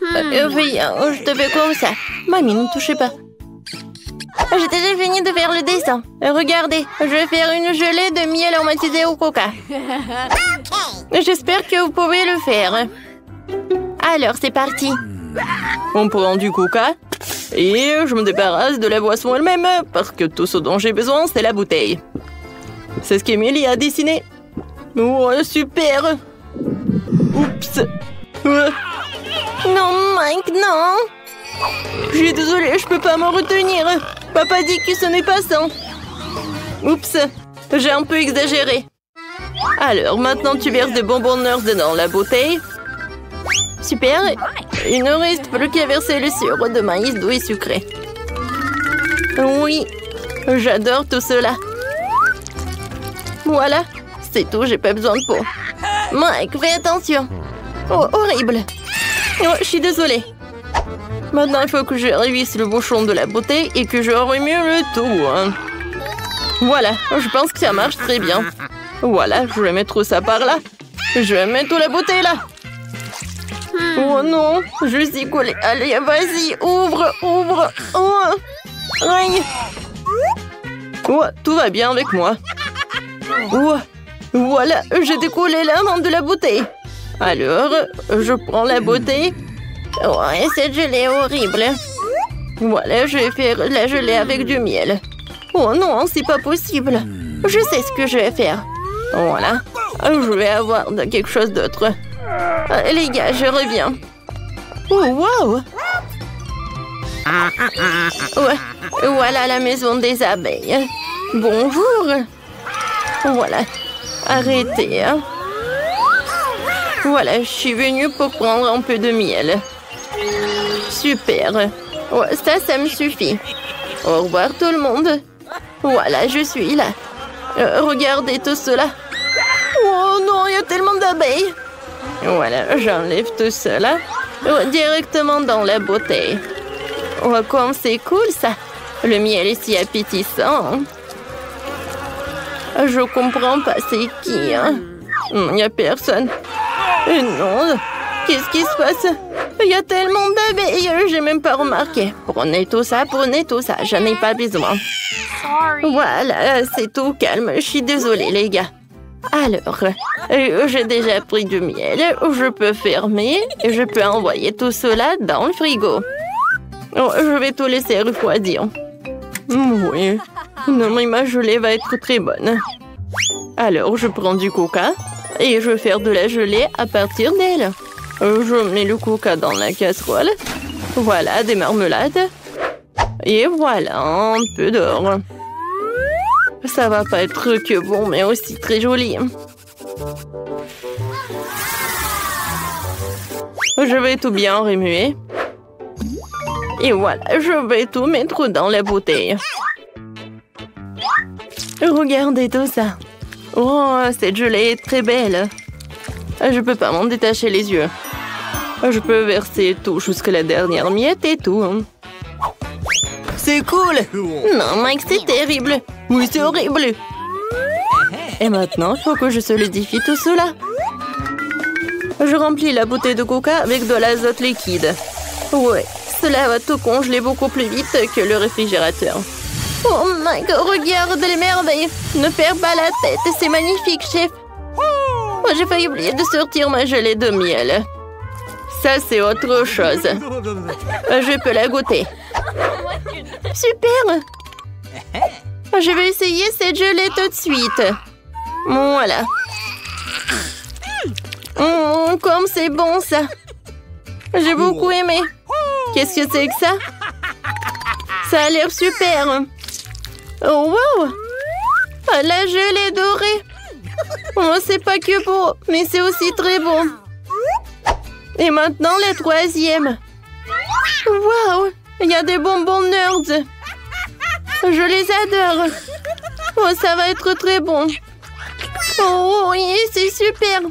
Oui, je te fais comme ça. Mamie, ne touchez pas. J'ai déjà fini de faire le dessin. Regardez, je vais faire une gelée de miel aromatisé au coca. J'espère que vous pouvez le faire. Alors, c'est parti. On prend du coca et je me débarrasse de la boisson elle-même parce que tout ce dont j'ai besoin, c'est la bouteille. C'est ce qu'Emilie a dessiné. Oh, super. Oups. Non, Mike, non. Je suis désolée, je peux pas m'en retenir. Papa dit que ce n'est pas ça. Oups, j'ai un peu exagéré. Alors, maintenant tu verses des bonbons Nerds dans la bouteille. Super. Il ne reste plus qu'à verser le sirop de maïs doux et sucré. Oui, j'adore tout cela. Voilà, c'est tout, j'ai pas besoin de peau. Mike, fais attention. Oh, horrible. Oh, je suis désolée. Maintenant, il faut que je révisse le bouchon de la bouteille et que je remue le tout. Voilà, je pense que ça marche très bien. Voilà, je vais mettre ça par là. Je vais mettre la bouteille là. Oh non, je suis collée. Allez, vas-y, ouvre, ouvre. Oh. Aïe. Oh, tout va bien avec moi. Oh. Voilà, j'ai décollé la main de la bouteille. Alors, je prends la bouteille. Ouais, cette gelée est horrible. Voilà, je vais faire la gelée avec du miel. Oh non, c'est pas possible. Je sais ce que je vais faire. Voilà, je vais avoir quelque chose d'autre. Les gars, je reviens. Oh, wow! Ouais, voilà la maison des abeilles. Bonjour. Voilà, arrêtez. Hein. Voilà, je suis venue pour prendre un peu de miel. Super. Ouais, ça me suffit. Au revoir tout le monde. Voilà, je suis là. Regardez tout cela. Oh non, il y a tellement d'abeilles. Voilà, j'enlève tout cela directement dans la bouteille. Oh, comme c'est cool ça. Le miel est si appétissant. Je comprends pas, c'est qui, hein? Il n'y a personne. Non, qu'est-ce qui se passe? Il y a tellement d'abeilles, j'ai même pas remarqué. Prenez tout ça, je n'ai pas besoin. Voilà, c'est tout calme, je suis désolée les gars. Alors, j'ai déjà pris du miel, je peux fermer et je peux envoyer tout cela dans le frigo. Oh, je vais tout laisser refroidir. Oui, non mais ma gelée va être très bonne. Alors, je prends du coca et je vais faire de la gelée à partir d'elle. Je mets le coca dans la casserole. Voilà, des marmelades. Et voilà, un peu d'or. Ça va pas être que bon, mais aussi très joli. Je vais tout bien remuer. Et voilà, je vais tout mettre dans la bouteille. Regardez tout ça. Oh, cette gelée est très belle. Je peux pas m'en détacher les yeux. Je peux verser tout jusqu'à la dernière miette et tout. C'est cool. Non, Mike, c'est terrible. Oui, c'est horrible. Et maintenant, il faut que je solidifie tout cela. Je remplis la bouteille de coca avec de l'azote liquide. Ouais, cela va tout congeler beaucoup plus vite que le réfrigérateur. Oh Mike, regarde les merveilles. Ne perds pas la tête, c'est magnifique, chef. Oh, j'ai failli oublier de sortir ma gelée de miel. Ça, c'est autre chose. Je peux la goûter. Super. Je vais essayer cette gelée tout de suite. Voilà. Comme c'est bon, ça. J'ai beaucoup aimé. Qu'est-ce que c'est que ça? Ça a l'air super. Oh, wow. La gelée dorée. Oh, c'est pas que beau, mais c'est aussi très bon. Et maintenant, la troisième. Waouh, il y a des bonbons Nerds. Je les adore. Oh, ça va être très bon. Oh, oui, c'est super.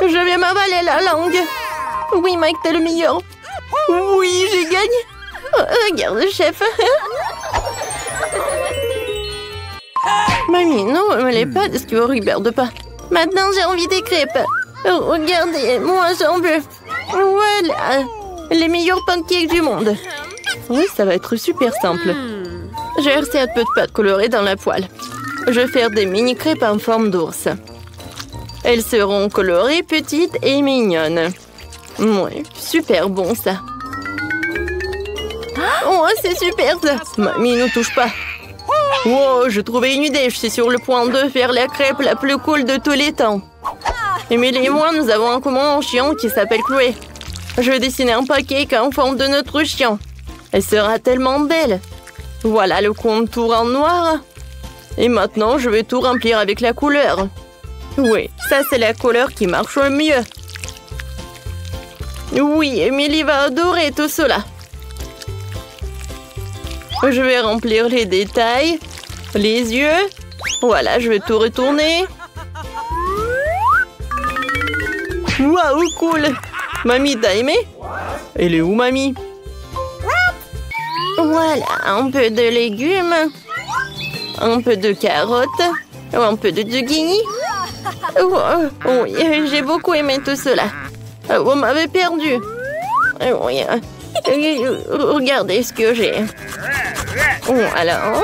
Je vais m'avaler la langue. Oui, Mike, t'es le meilleur. Oui, j'ai gagné. Oh, regarde, chef. Mamie, non, ne l'est pas de ce que vous regarde pas. Maintenant, j'ai envie des crêpes. Oh, regardez, moi j'en veux. Voilà. Les meilleurs pancakes du monde. Oui, ça va être super simple. J'ai versé un peu de pâte colorée dans la poêle. Je vais faire des mini crêpes en forme d'ours. Elles seront colorées, petites et mignonnes. Oui, super bon ça. Oh, c'est super ça. Mamie, ne touche pas. Wow, j'ai trouvé une idée. Je suis sur le point de faire la crêpe la plus cool de tous les temps. Emily et moi, nous avons en commun un chien qui s'appelle Chloé. Je vais dessiner un pancake en forme de notre chien. Elle sera tellement belle. Voilà le contour en noir. Et maintenant, je vais tout remplir avec la couleur. Oui, ça c'est la couleur qui marche le mieux. Oui, Emily va adorer tout cela. Je vais remplir les détails, les yeux. Voilà, je vais tout retourner. Waouh, cool! Mamie, t'as aimé? Elle est où, mamie? Voilà, un peu de légumes, un peu de carottes, un peu de zucchini. Oui, j'ai beaucoup aimé tout cela. Vous m'avez perdu. Oui, regardez ce que j'ai. Voilà.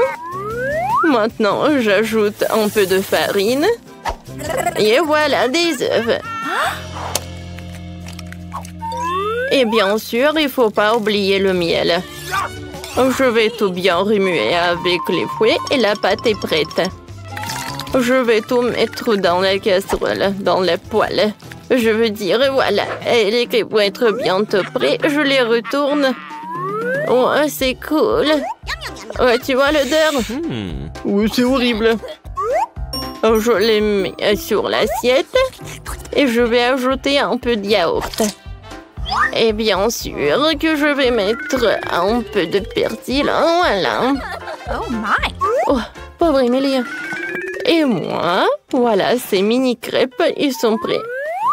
Maintenant, j'ajoute un peu de farine. Et voilà des œufs. Et bien sûr, il ne faut pas oublier le miel. Je vais tout bien remuer avec les fouets et la pâte est prête. Je vais tout mettre dans la casserole, dans la poêle. Je veux dire, voilà, les crêpes vont être bientôt prêtes. Je les retourne. Oh, c'est cool. Ouais, tu vois l'odeur? Oui, c'est horrible. Je les mets sur l'assiette et je vais ajouter un peu de yaourt. Et bien sûr que je vais mettre un peu de persil. Voilà. Oh my! Oh, pauvre Emily. Et moi, voilà, ces mini crêpes, ils sont prêts.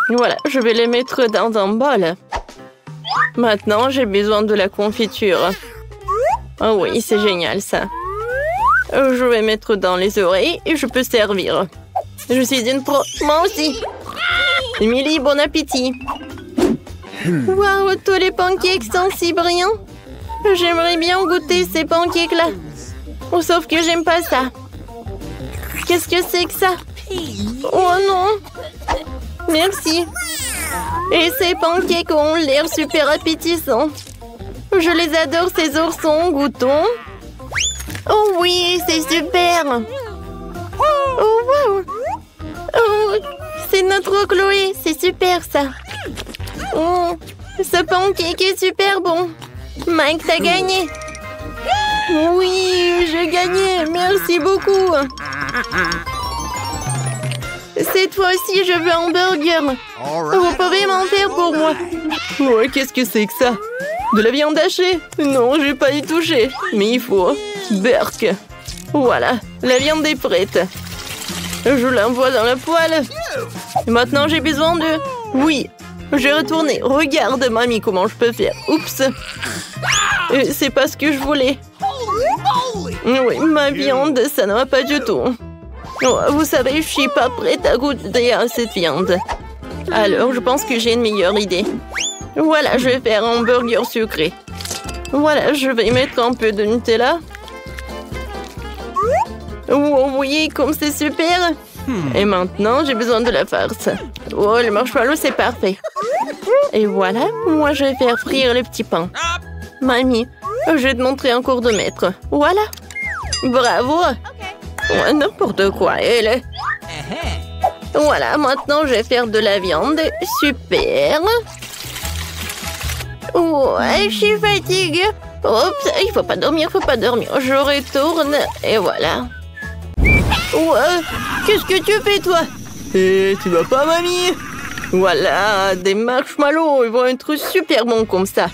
Voilà, je vais les mettre dans un bol. Maintenant, j'ai besoin de la confiture. Oh oui, c'est génial ça. Je vais mettre dans les oreilles et je peux servir. Je suis une pro. Moi aussi. Emily, bon appétit. Waouh, tous les pancakes sont si brillants. J'aimerais bien goûter ces pancakes-là. Oh, sauf que j'aime pas ça. Qu'est-ce que c'est que ça? Oh non. Merci. Et ces pancakes ont l'air super appétissants. Je les adore, ces oursons. Goûtons. Oh oui, c'est super. Oh wow. Oh, c'est notre Chloé. C'est super ça. Oh, ce pancake est super bon. Mike, t'as gagné. Oui, j'ai gagné. Merci beaucoup. Cette fois-ci, je veux un burger. Vous pouvez m'en faire pour moi. Ouais, qu'est-ce que c'est que ça? De la viande hachée? Non, je vais pas y toucher. Mais il faut. Burk. Voilà, la viande est prête. Je l'envoie dans la poêle. Et maintenant, j'ai besoin de... Oui, j'ai retourné. Regarde, mamie, comment je peux faire. Oups. C'est pas ce que je voulais. Oui, ma viande, ça ne va pas du tout. Oh, vous savez, je suis pas prête à goûter à cette viande. Alors, je pense que j'ai une meilleure idée. Voilà, je vais faire un burger sucré. Voilà, je vais mettre un peu de Nutella. Oh oui, comme c'est super. Et maintenant, j'ai besoin de la farce. Oh, le marshmallow, c'est parfait. Et voilà, moi, je vais faire frire le petit pain. Mamie, je vais te montrer un cours de maître. Voilà. Bravo. Oh, n'importe quoi, elle. Voilà, maintenant, je vais faire de la viande. Super. Oh, je suis fatiguée. Oups, il faut pas dormir, faut pas dormir. Je retourne et voilà. Ouais, qu'est-ce que tu fais, toi? Et tu vas pas, mamie? Voilà, des marshmallows, ils vont être super bons comme ça.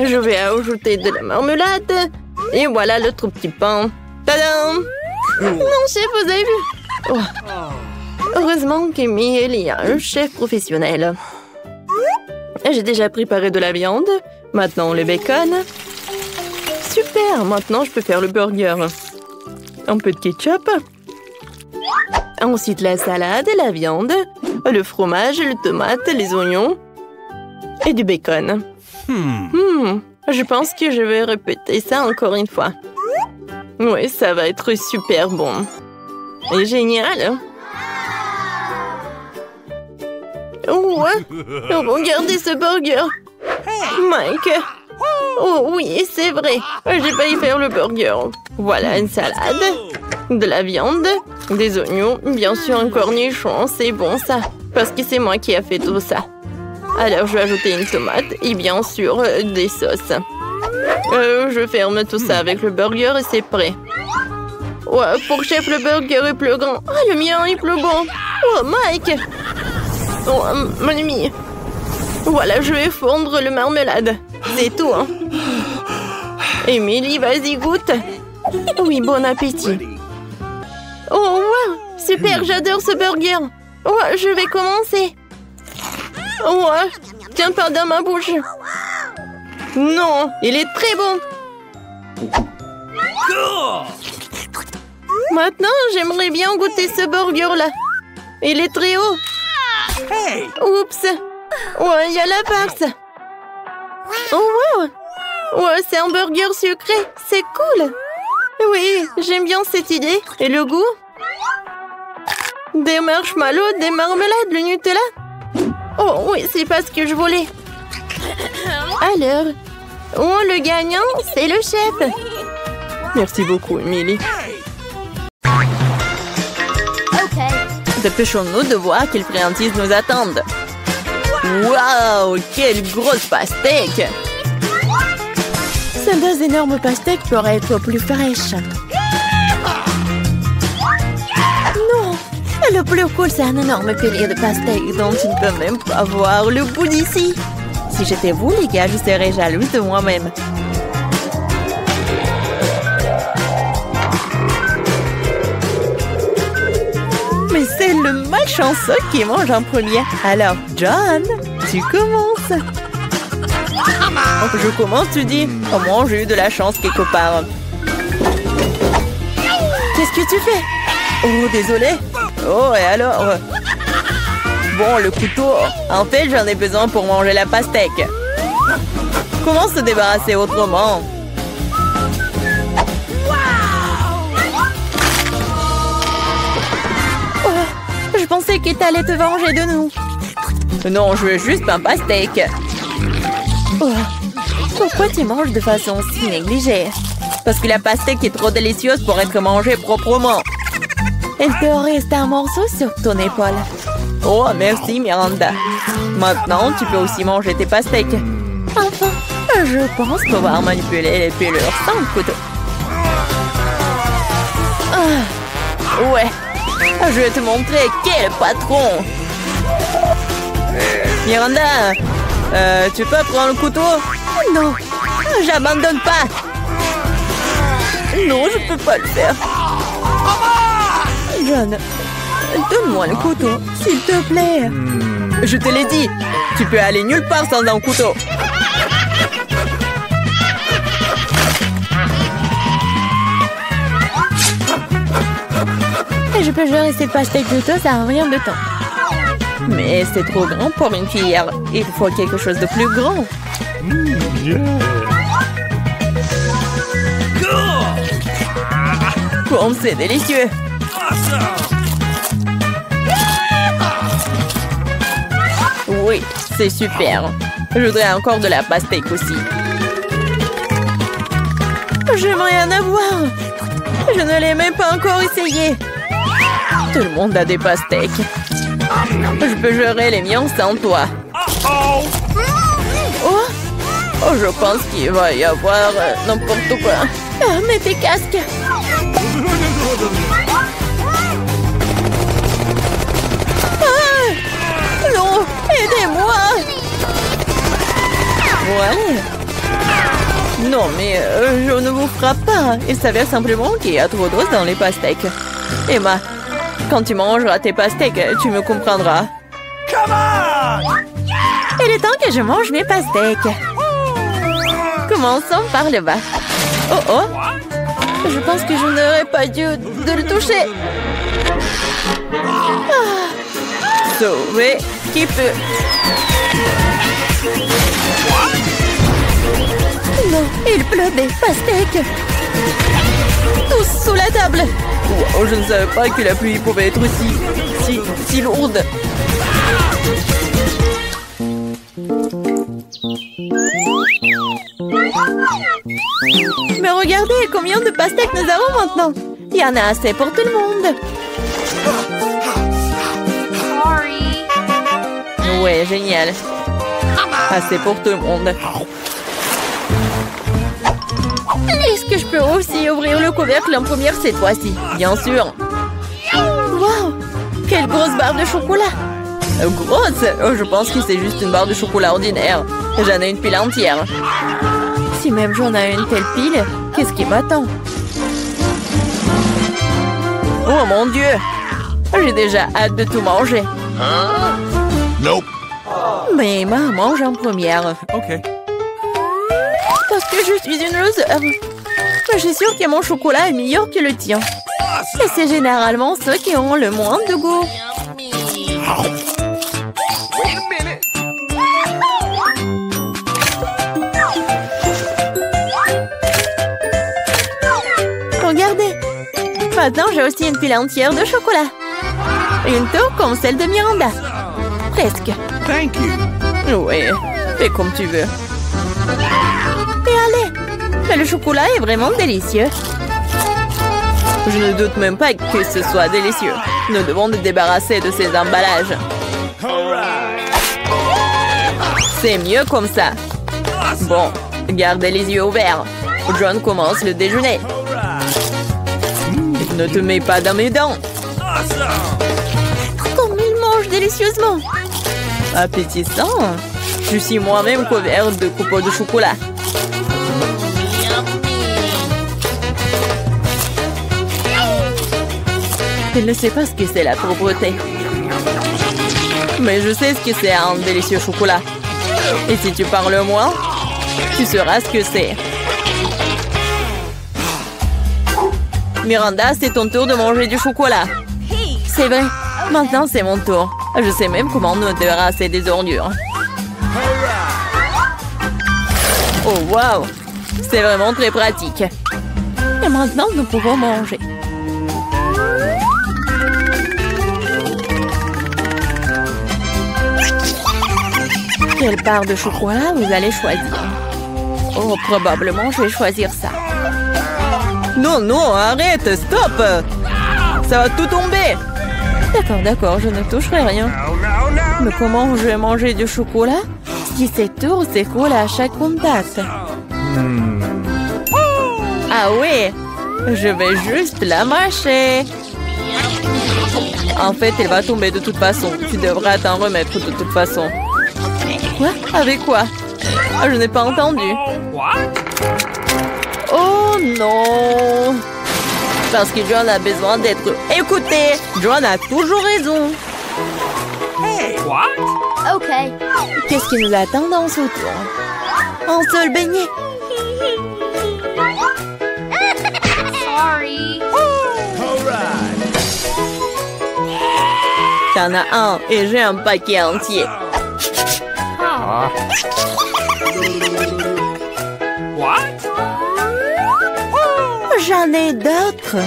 Je vais ajouter de la marmelade. Et voilà l'autre petit pain. Tadam! Non, chef, vous avez vu? Oh. Heureusement qu'Emily y a un chef professionnel. J'ai déjà préparé de la viande. Maintenant, le bacon. Super, maintenant je peux faire le burger. Un peu de ketchup. Ensuite, la salade et la viande. Le fromage, le tomate, les oignons. Et du bacon. Je pense que je vais répéter ça encore une fois. Oui, ça va être super bon. Et génial. Ouais, regardez ce burger. Mike. Oh oui, c'est vrai. J'ai failli faire le burger. Voilà une salade, de la viande, des oignons, bien sûr un cornichon. C'est bon ça, parce que c'est moi qui ai fait tout ça. Alors je vais ajouter une tomate et bien sûr des sauces. Je ferme tout ça avec le burger et c'est prêt. Ouais, pour chef, le burger est plus grand. Ah, le mien est plus bon. Oh, Mike. Oh, mon ami. Voilà, je vais fondre le marmelade. C'est tout, hein. Émilie, vas-y, goûte. Oui, bon appétit. Oh, wow. Super, j'adore ce burger. Ouais, je vais commencer. Ouais, tiens pas dans ma bouche. Non, il est très bon. Maintenant, j'aimerais bien goûter ce burger-là. Il est très haut. Oups. Ouais, il y a la farce. Oh, wow. Ouais, c'est un burger sucré. C'est cool. Oui, j'aime bien cette idée. Et le goût? Des marshmallows, des marmelades, le Nutella. Oh, oui, c'est pas ce que je voulais. Alors, oh, le gagnant, c'est le chef. Merci beaucoup, Emily. Dépêchons-nous de voir quelles friandises nous attendent. Waouh, quelle grosse pastèque! Ces deux énormes pastèques pourraient être plus fraîches. Non! Le plus cool, c'est un énorme pilier de pastèques dont tu ne peux même pas voir le bout d'ici. Si j'étais vous, les gars, je serais jalouse de moi-même. Mais c'est le malchanceux qui mange en premier. Alors, John, tu commences. Je commence, tu dis? Au moins, j'ai eu de la chance quelque part. Qu'est-ce que tu fais? Oh, désolé. Oh, et alors? Bon, le couteau. En fait, j'en ai besoin pour manger la pastèque. Comment se débarrasser autrement? Je pensais que t'allais te venger de nous. Non, je veux juste un pastèque. Oh, pourquoi tu manges de façon si négligée? Parce que la pastèque est trop délicieuse pour être mangée proprement. Il te reste un morceau sur ton épaule. Oh, merci Miranda. Maintenant, tu peux aussi manger tes pastèques. Enfin, je pense pouvoir manipuler les pelures sans couteau. Ah, ouais. Je vais te montrer quel patron. Miranda, tu peux prendre le couteau? Non, j'abandonne pas. Non, je peux pas le faire. John, donne-moi le couteau, s'il te plaît. Je te l'ai dit, tu peux aller nulle part sans un couteau. Je peux gérer cette pastèque couteau, ça n'a rien de temps. Mais c'est trop grand pour une cuillère. Il faut quelque chose de plus grand. Comme c'est délicieux. Oui, c'est super. Je voudrais encore de la pastèque aussi. J'aimerais en avoir. Je ne l'ai même pas encore essayé. Tout le monde a des pastèques. Je peux gérer les miens sans toi. Oh, je pense qu'il va y avoir n'importe quoi. Ah, mets tes casques. Ah, non, aidez-moi. Ouais. Non, mais je ne vous frappe pas. Il s'avère simplement qu'il y a trop d'os dans les pastèques. Emma, quand tu mangeras tes pastèques, tu me comprendras. Il est temps que je mange mes pastèques. Commençons par le bas. Oh oh! Je pense que je n'aurais pas dû de le toucher. Ah. Sauver qui peut. non, il pleut des pastèques. Tous sous la table. Oh, je ne savais pas que la pluie pouvait être si lourde. Mais regardez combien de pastèques nous avons maintenant. Il y en a assez pour tout le monde. Ouais, génial. Assez pour tout le monde. Est-ce que je peux aussi ouvrir le couvercle en première cette fois-ci? Bien sûr. Wow! Quelle grosse barre de chocolat! Grosse? Oh, je pense que c'est juste une barre de chocolat ordinaire. J'en ai une pile entière. Si même j'en ai une telle pile, qu'est-ce qui m'attend? Oh mon Dieu! J'ai déjà hâte de tout manger. Nope. Mais mange en première. OK. Parce que je suis une loser. Mais je suis sûre que mon chocolat est meilleur que le tien. Et c'est généralement ceux qui ont le moins de goût. Regardez. Maintenant, j'ai aussi une pile entière de chocolat. Une tour comme celle de Miranda. Presque. Thank you. Oui, fais comme tu veux. Et allez. Mais le chocolat est vraiment délicieux. Je ne doute même pas que ce soit délicieux. Nous devons nous débarrasser de ces emballages. C'est mieux comme ça. Bon, gardez les yeux ouverts. John commence le déjeuner. Ne te mets pas dans mes dents. Comme il mange délicieusement. Appétissant. Je suis moi-même couvert de copeaux de chocolat. Il ne sait pas ce que c'est la pauvreté. Mais je sais ce que c'est un délicieux chocolat. Et si tu parles moins, tu sauras ce que c'est. Miranda, c'est ton tour de manger du chocolat. C'est vrai. Maintenant, c'est mon tour. Je sais même comment nous débarrasser des ordures. Oh, waouh! C'est vraiment très pratique. Et maintenant, nous pouvons manger. Quelle barre de chocolat vous allez choisir? Oh, probablement, je vais choisir ça. Non, non, arrête, stop! Ça va tout tomber! D'accord, je ne toucherai rien. Mais comment je vais manger du chocolat si cette tour s'écoule à chaque contact? Ah oui! Je vais juste la mâcher. En fait, elle va tomber de toute façon. Tu devras t'en remettre de toute façon. Quoi? Avec quoi? Ah, je n'ai pas entendu. Oh non! Parce que John a besoin d'être écouté. John a toujours raison. Ok. Qu'est-ce qui nous attend dans ce tour? Un seul beignet. Sorry. T'en as un et j'ai un paquet entier. J'en ai d'autres.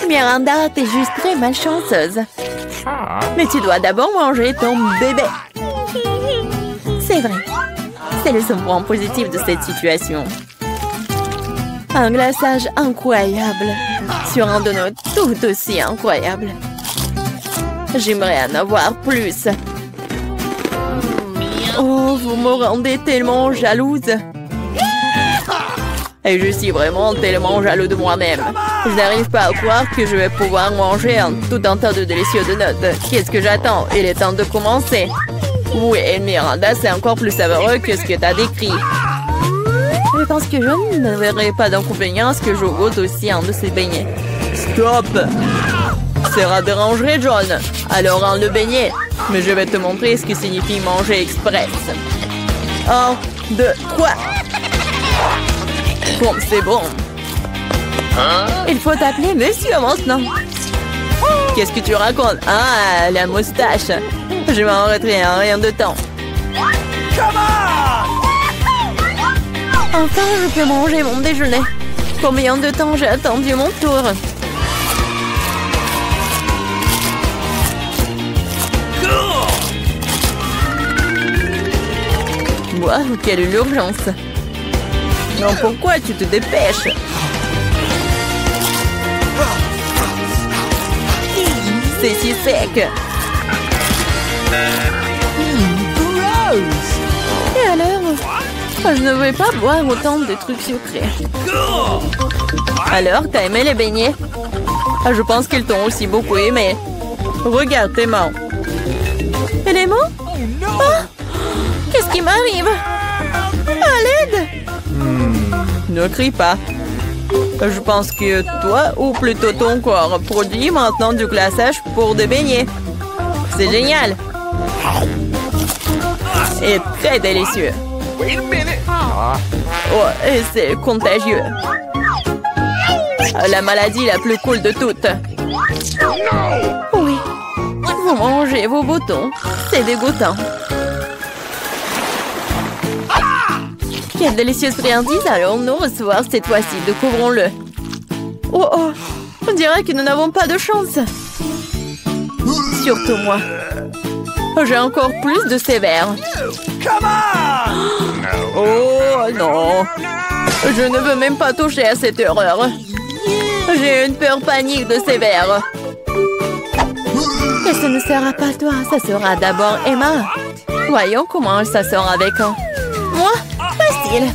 Miranda, t'es juste très malchanceuse. Mais tu dois d'abord manger ton bébé. C'est vrai. C'est le seul point positif de cette situation. Un glaçage incroyable sur un donut tout aussi incroyable. J'aimerais en avoir plus. Oh, vous me rendez tellement jalouse. Et je suis vraiment tellement jaloux de moi-même. Je n'arrive pas à croire que je vais pouvoir manger tout un tas de délicieux donuts. Qu'est-ce que j'attends? Il est temps de commencer. Oui, Miranda, c'est encore plus savoureux que ce que tu as décrit. Je pense que je ne verrai pas d'inconvénient à ce que je goûte aussi un de ces beignets. Stop! Ça dérangerait, John. Alors, un le beignet. Mais je vais te montrer ce que signifie manger express. 1, 2, 3. Bon, c'est bon. Il faut t'appeler monsieur maintenant. Qu'est-ce que tu racontes? Ah, la moustache. Je m'en retire en rien de temps. Come on! Enfin, je peux manger mon déjeuner. Combien de temps j'ai attendu mon tour? Waouh, quelle urgence! Non, pourquoi tu te dépêches? C'est si sec! Et alors? Je ne veux pas boire autant de trucs sucrés. Alors, t'as aimé les beignets? Je pense qu'ils t'ont aussi beaucoup aimé. Regarde tes mains. Et les mains? Oh, qu'est-ce qui m'arrive? À l'aide! Ne crie pas. Je pense que toi, ou plutôt ton corps, produit maintenant du glaçage pour des beignets. C'est génial! Et très délicieux. Oh, et c'est contagieux. La maladie la plus cool de toutes. Oui. Vous mangez vos boutons. C'est dégoûtant. Quelle délicieuse friandise allons-nous recevoir cette fois-ci? Découvrons-le. Oh oh, on dirait que nous n'avons pas de chance. Surtout moi. J'ai encore plus de sévère. Oh non. Je ne veux même pas toucher à cette horreur. J'ai une peur panique de sévère. Et ce ne sera pas toi, ça sera d'abord Emma. Voyons comment elle s'assort avec un. Moi, facile.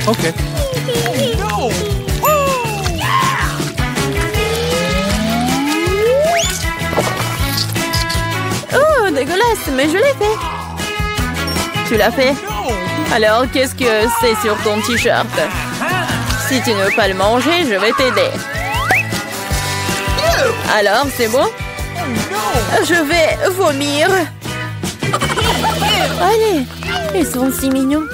Okay. Oh, dégueulasse, mais je l'ai fait. Tu l'as fait? Alors, qu'est-ce que c'est sur ton t-shirt? Si tu ne veux pas le manger, je vais t'aider. Alors, c'est bon? Je vais vomir. Allez, ils sont si mignons.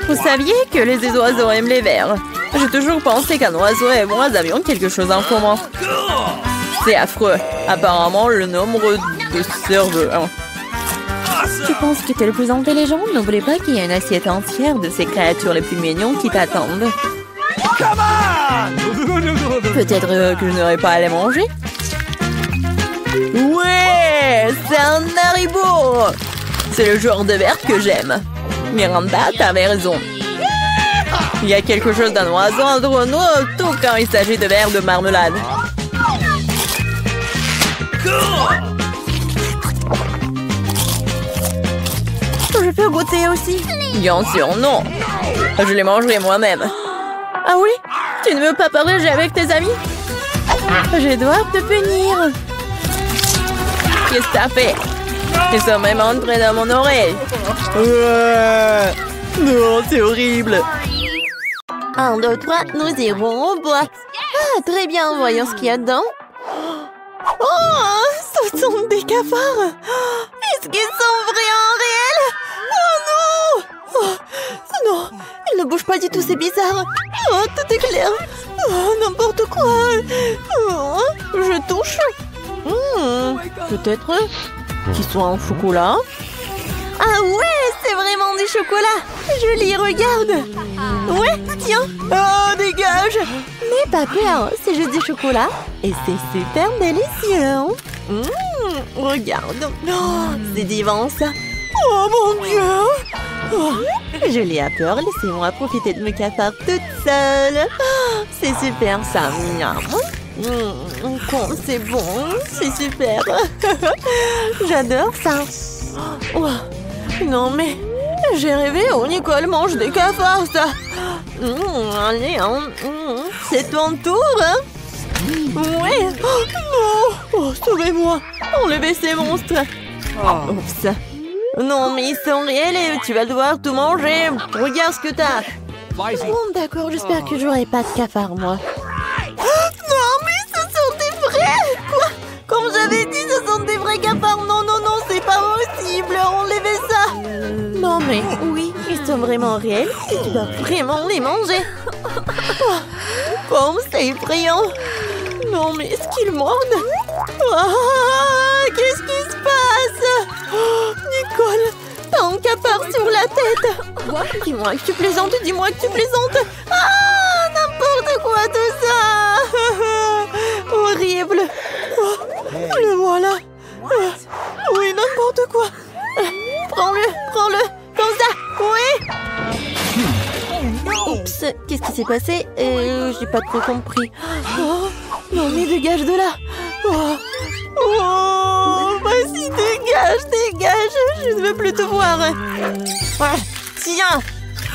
Vous saviez que les oiseaux aiment les vers? J'ai toujours pensé qu'un oiseau et moi avions quelque chose en commun. C'est affreux. Apparemment, le nombre de cerveaux. Tu penses que tu es le plus intelligent? N'oublie pas qu'il y a une assiette entière de ces créatures les plus mignons qui t'attendent. Peut-être que je n'aurai pas à les manger? Ouais, c'est un haribo! C'est le genre de verre que j'aime. Miranda, t'avais raison. Il y a quelque chose d'un oiseau entre nous, tout quand il s'agit de verres de marmelade. Je peux goûter aussi? Bien sûr, non. Je les mangerai moi-même. Ah oui? Tu ne veux pas partager avec tes amis? Je dois te punir. Qu'est-ce que t'as fait? Ils sont même entrés dans mon oreille. Non, c'est horrible. 1, 2, 3, nous irons au bois. Ah, très bien, voyons ce qu'il y a dedans. Oh, ce sont des cafards. Est-ce qu'ils sont vraiment réels? Oh non! Oh, non, ils ne bougent pas du tout, c'est bizarre. Oh, tout est clair. Oh, n'importe quoi. Oh, je touche. Peut-être qu'ils sont en chocolat. Ah ouais, c'est vraiment du chocolat. Joli, regarde. Ouais, tiens. Oh, dégage. Mais pas peur, c'est juste du chocolat. Et c'est super délicieux. Regarde. Oh, c'est divin, ça. Oh, mon Dieu. Oh, je l'ai à peur. Laissez-moi profiter de mes cafards toute seule. Oh, c'est super, ça. C'est bon. C'est super. J'adore ça. Oh, non, mais j'ai rêvé où Nicole mange des cafards, ça. Allez, c'est ton tour, hein? Ouais. Oh, non. Oh, sauvez-moi. Enlevez ces monstres. Oups. Non, mais ils sont réels et tu vas devoir tout manger. Regarde ce que t'as. Bon, d'accord, j'espère que j'aurai pas de cafards, moi. Non, mais ce sont des vrais. Quoi? Comme j'avais dit, ce sont des vrais cafards. Non, non, non, c'est pas possible. Enlevez ça. Non, mais oui, ils sont vraiment réels et tu dois vraiment les manger. Oh, comme c'est effrayant. Non, mais est-ce qu'ils mordent? Oh, qu'est-ce qui se passe? Oh, Nicole, t'as un cafard sur la tête. Dis-moi que tu plaisantes, dis-moi que tu plaisantes. Ah, n'importe quoi tout ça. Horrible. Oh, le voilà. Oui, n'importe quoi. Prends-le, comme ça. Oui. Oups, qu'est-ce qui s'est passé? J'ai pas trop compris. Oh, non mais dégage de là. Oh, vas-y, dégage. Je ne veux plus te voir. Ah, tiens.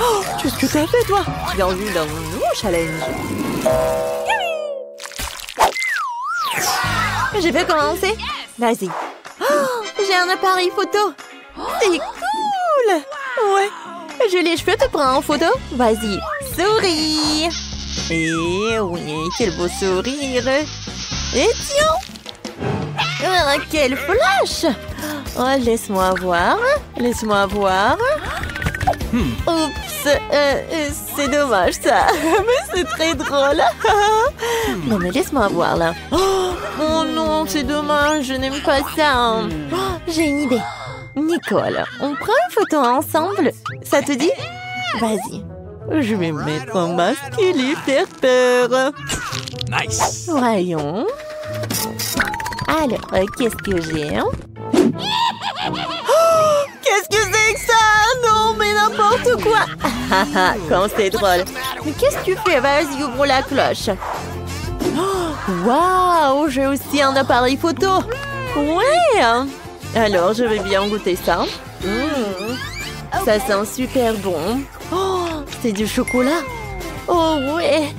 Oh, qu'est-ce que t'as fait, toi? Bienvenue dans mon nouveau challenge. Je vais commencer. Vas-y. Oh, j'ai un appareil photo. C'est cool. Ouais. J'ai les cheveux, te prends en photo. Vas-y, souris. Et oui, quel beau sourire. Et tiens. Ah, quel flash. Oh, laisse-moi voir. Oups, c'est dommage ça. Mais c'est très drôle. Non mais laisse-moi voir là. Oh non, c'est dommage, je n'aime pas ça. Oh, j'ai une idée. Nicole, on prend une photo ensemble. Ça te dit? Vas-y. Je vais mettre un masque et lui faire peur. Nice. Voyons. Alors, qu'est-ce que j'ai? Oh, qu'est-ce que c'est que ça? Non, mais n'importe quoi. Quand c'est drôle. Mais qu'est-ce que tu fais? Vas-y, ouvre la cloche. Waouh, j'ai aussi un appareil photo. Ouais. Alors, je vais bien goûter ça. Ça sent super bon. Oh, c'est du chocolat. Oh, ouais.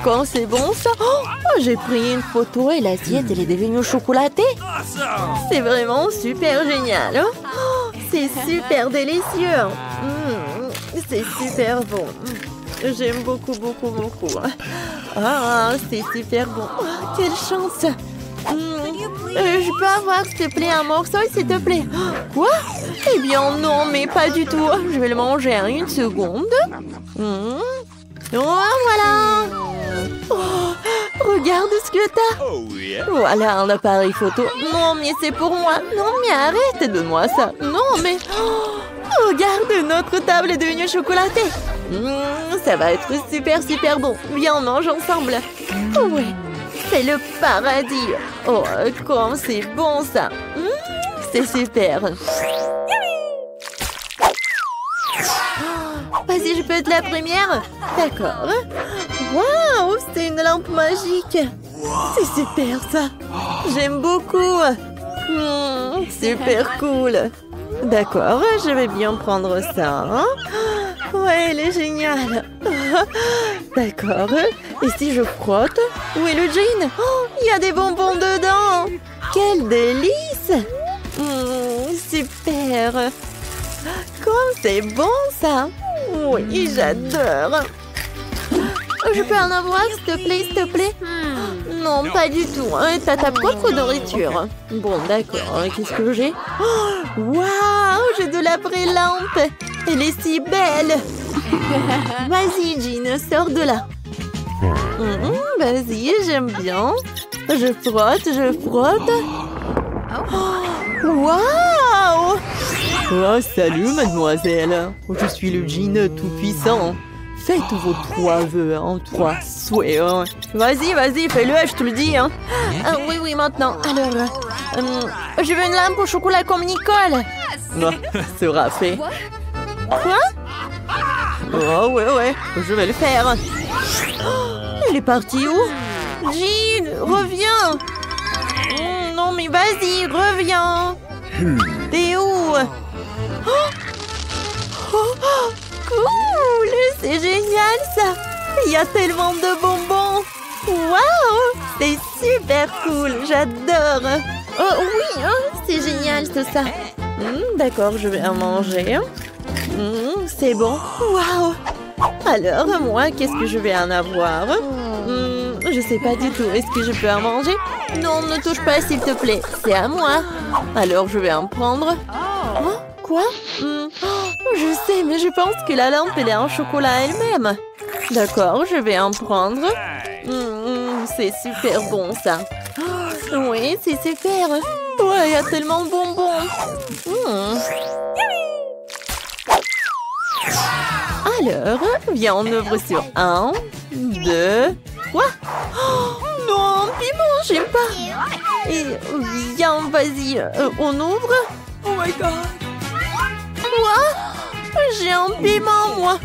Quand c'est bon, ça. Oh, j'ai pris une photo et l'assiette, elle est devenue chocolatée. C'est vraiment super génial. Oh, c'est super délicieux. C'est super bon. J'aime beaucoup. Ah, c'est super bon. Oh, quelle chance. Je peux avoir, s'il te plaît, un morceau, s'il te plaît? Quoi? Eh bien, non, mais pas du tout. Je vais le manger en une seconde. Oh, voilà. Oh, regarde ce que t'as. Oh, yeah. Voilà un appareil photo. Non, mais c'est pour moi. Non, mais arrête, donne-moi ça. Non, mais... Oh, regarde, notre table est devenue chocolatée. Ça va être super bon. Viens, on mange ensemble. Oh, ouais. C'est le paradis. Oh, comme c'est bon ça. C'est super. Vas-y, je peux être la première? D'accord. Waouh, c'est une lampe magique. C'est super ça. J'aime beaucoup. Super cool. D'accord, je vais bien prendre ça. Ouais, elle est géniale. D'accord. Et si je frotte? Où est le jean? Oh, il y a des bonbons dedans. Quel délice. Super. Comme c'est bon ça. Oui, j'adore. Je peux en avoir, s'il te plaît? Non, pas du tout. T'as ta propre nourriture. Bon, d'accord. Qu'est-ce que j'ai? Waouh, j'ai de la vraie lampe. Elle est si belle. Vas-y, Jean, sors de là. Vas-y, j'aime bien. Je frotte. Waouh! Oh, salut, mademoiselle. Je suis le djinn tout-puissant. Faites vos 3 vœux, 3 souhaits. Vas-y, fais-le, je te le dis. Oui, maintenant. Alors, je veux une lampe au chocolat comme Nicole. Sera fait. Quoi? Oh, ouais, je vais le faire. Elle est partie où? Jean, reviens. Non, mais vas-y, reviens. T'es où? Cool, c'est génial ça. Il y a tellement de bonbons. Waouh, c'est super cool, j'adore. Oh oui, c'est génial tout ça. D'accord, je vais en manger. C'est bon. Waouh. Alors, moi, qu'est-ce que je vais en avoir? Je sais pas du tout. Est-ce que je peux en manger? Non, ne touche pas, s'il te plaît. C'est à moi. Alors, je vais en prendre. Oh, quoi? Je sais, mais je pense que la lampe, elle est en chocolat elle-même. D'accord, je vais en prendre. C'est super bon, ça. Oui, c'est super. Ouais, il y a tellement de bonbons. Alors, viens, on ouvre sur 1, 2... Quoi? Oh, non, piment, j'aime pas. Et viens, vas-y, on ouvre. Oh my god. Quoi? J'ai un piment, moi.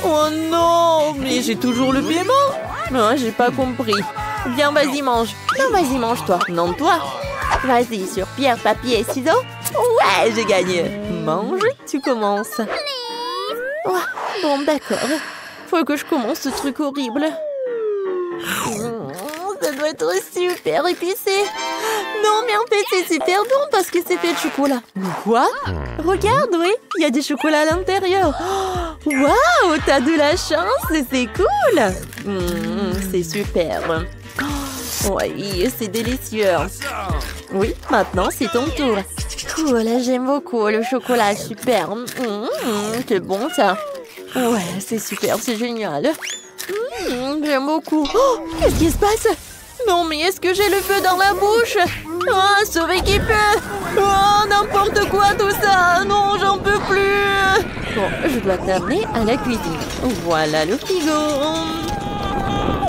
Oh non, mais j'ai toujours le piment. Non, j'ai pas compris. Viens, vas-y, mange. Non, vas-y, mange toi. Non, toi. Vas-y, sur pierre, papier, ciseaux. Ouais, j'ai gagné. Mange, tu commences. Oh, bon, d'accord. Faut que je commence ce truc horrible. Ça doit être super épicé. Non, mais en fait, c'est super bon parce que c'est fait de chocolat. Mais quoi? Regarde, oui, il y a du chocolat à l'intérieur. Waouh, t'as de la chance, c'est cool. C'est super. Oui, c'est délicieux. Oui, maintenant, c'est ton tour. Cool, j'aime beaucoup le chocolat, super. C'est bon, ça. Ouais, c'est super, c'est génial. J'aime beaucoup. Oh, qu'est-ce qui se passe? Non, mais est-ce que j'ai le feu dans la bouche? Oh, sauver qui peut. Oh, n'importe quoi tout ça. Non, j'en peux plus. Bon, je dois t'amener à la cuisine. Voilà le frigo.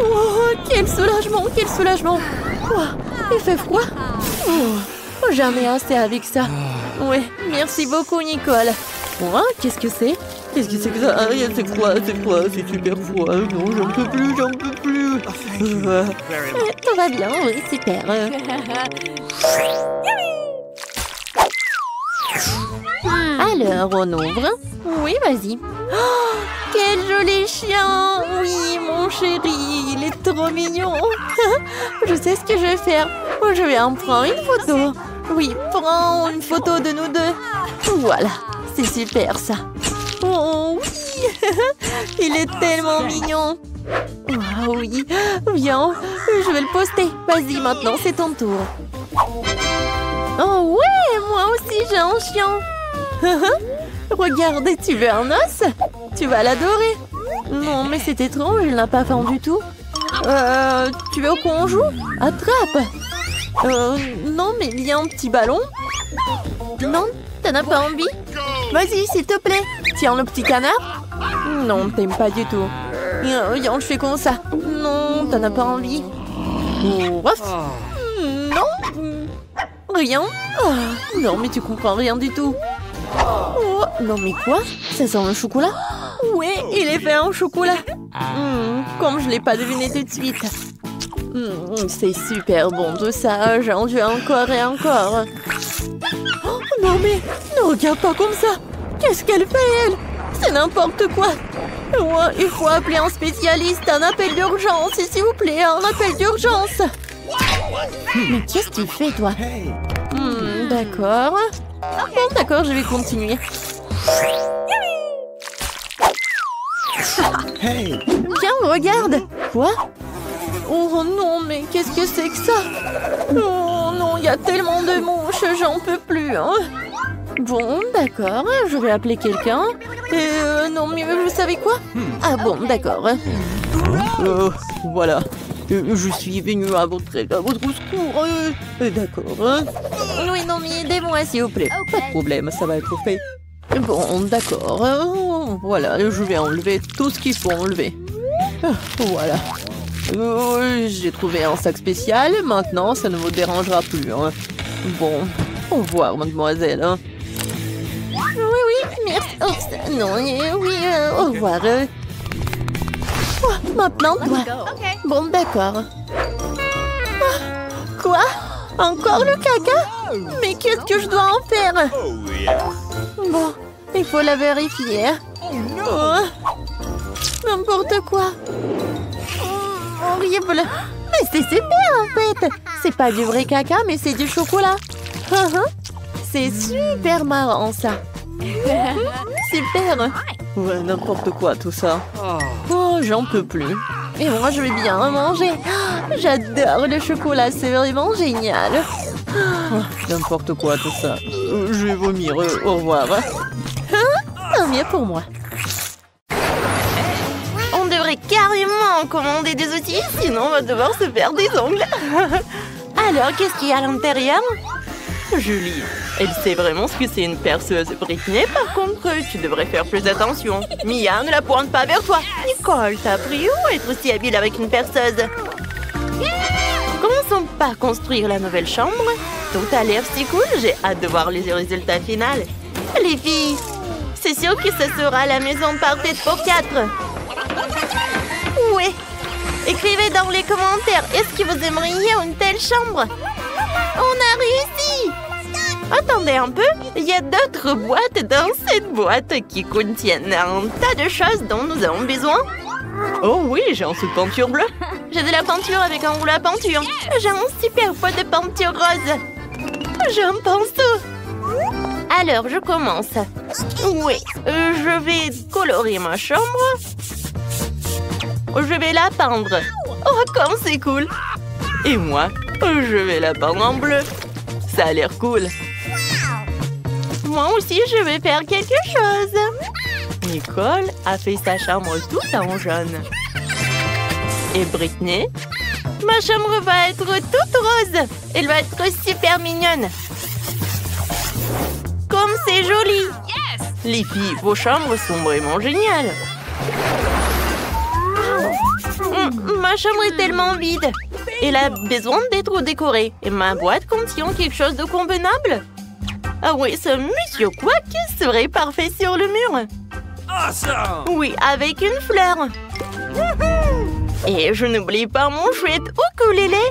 Oh, quel soulagement, quel soulagement. Oh, il fait froid. Oh, j'en ai assez avec ça. Oui, merci beaucoup, Nicole. Oh, qu'est-ce que c'est? Qu'est-ce que c'est que ça? C'est froid, c'est super froid. Non, j'en peux plus, j'en peux plus. Tout va bien, oui, super. Alors, on ouvre. Oui, vas-y. Oh, quel joli chien. Oui, mon chéri, il est trop mignon. Je sais ce que je vais faire. Je vais en prendre une photo. Oui, prends une photo de nous deux. Voilà, c'est super ça. Oh oui, il est tellement mignon. Oh oui, viens, je vais le poster. Vas-y, maintenant c'est ton tour. Oh ouais, moi aussi j'ai un chien. Regarde, tu veux un os? Tu vas l'adorer. Non, mais c'est étrange, il n'a pas faim du tout. Tu veux qu'on joue? Attrape. Non, mais il y a un petit ballon. Non, t'en as pas envie? Vas-y, s'il te plaît. Tiens, le petit canard. Non, t'aimes pas du tout. Viens, je fais comme ça. Non, t'en as pas envie. Non. Rien. Oh, non, mais tu comprends rien du tout. Oh, non, mais quoi? Ça sent le chocolat? Oui, il est fait en chocolat. Comme je l'ai pas deviné tout de suite. C'est super bon tout ça. J'en veux encore et encore. Oh, non, mais ne regarde pas comme ça. Qu'est-ce qu'elle fait, elle? C'est n'importe quoi. Oh, il faut appeler un spécialiste, un appel d'urgence, s'il vous plaît, un appel d'urgence. Mais qu'est-ce que tu fais, toi? D'accord. Bon, d'accord, je vais continuer. Viens, regarde. Quoi? Oh non, mais qu'est-ce que c'est que ça? Oh non, il y a tellement de mouches, j'en peux plus. Hein. Bon, d'accord, je vais appeler quelqu'un. Non, mais vous savez quoi? Ah bon, d'accord. Voilà. Je suis venue à votre secours. D'accord. Oui, non, mais aidez-moi, s'il vous plaît. Pas de problème, ça va être fait. Bon, d'accord. Voilà, je vais enlever tout ce qu'il faut enlever. Voilà. J'ai trouvé un sac spécial. Maintenant, ça ne vous dérangera plus. Hein. Bon, au revoir, mademoiselle. Hein. Oui, merci. Oh, non, oui, au revoir. Oh, maintenant, toi. Bon, d'accord. Quoi? Encore le caca? Mais qu'est-ce que je dois en faire? Bon, il faut la vérifier. Oh, n'importe quoi. Horrible. Mais c'est super en fait. C'est pas du vrai caca, mais c'est du chocolat. C'est super marrant ça. Super. Ouais, n'importe quoi tout ça. Oh, j'en peux plus. Et moi, je vais bien manger. J'adore le chocolat, c'est vraiment génial. N'importe quoi tout ça. Je vais vomir. Au revoir. Tant mieux pour moi. On devrait carrément en commander des outils, sinon on va devoir se faire des ongles. Alors, qu'est-ce qu'il y a à l'intérieur? Julie, elle sait vraiment ce que c'est une perceuse. Britney, par contre, tu devrais faire plus attention. Mia, ne la pointe pas vers toi. Nicole, t'as appris où être aussi habile avec une perceuse? Commençons par construire la nouvelle chambre. Tout a l'air si cool, j'ai hâte de voir les résultats finaux. Les filles, c'est sûr que ce sera la maison parfaite pour 4. Ouais. Écrivez dans les commentaires, est-ce que vous aimeriez une telle chambre? On a réussi! Attendez un peu, il y a d'autres boîtes dans cette boîte qui contiennent un tas de choses dont nous avons besoin. Oh oui, j'ai un seau de peinture bleue. J'ai de la peinture avec un rouleau à peinture. J'ai un super pot de peinture rose. J'ai un pinceau. Alors, je commence. Oui, je vais colorer ma chambre. Je vais la peindre. Oh, comme c'est cool. Et moi, je vais la peindre en bleu. Ça a l'air cool. Moi aussi, je vais faire quelque chose. Nicole a fait sa chambre toute en jaune. Et Britney? Ma chambre va être toute rose. Elle va être super mignonne. Comme c'est joli. Les filles, vos chambres sont vraiment géniales. Ma chambre est tellement vide. Elle a besoin d'être décorée. Et ma boîte contient quelque chose de convenable. Ah oui, ce monsieur Quack serait parfait sur le mur. Awesome! Oui, avec une fleur. Et je n'oublie pas mon chouette ukulélé.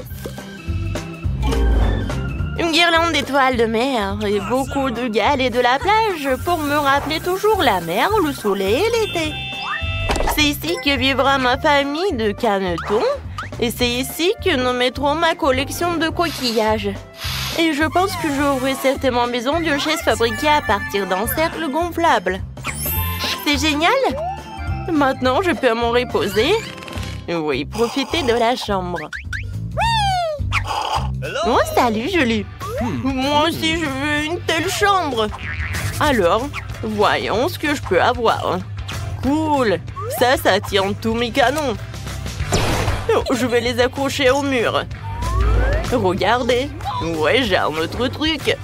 Une guirlande d'étoiles de mer et beaucoup de galets de la plage pour me rappeler toujours la mer, le soleil et l'été. C'est ici que vivra ma famille de canetons et c'est ici que nous mettrons ma collection de coquillages. Et je pense que j'aurai certainement besoin d'une chaise fabriquée à partir d'un cercle gonflable. C'est génial! Maintenant, je peux m'en reposer. Oui, profiter de la chambre. Oh, salut, Julie! Moi aussi, je veux une telle chambre. Alors, voyons ce que je peux avoir. Cool! Ça tient tous mes canons. Oh, je vais les accrocher au mur. Regardez. Ouais, j'ai un autre truc.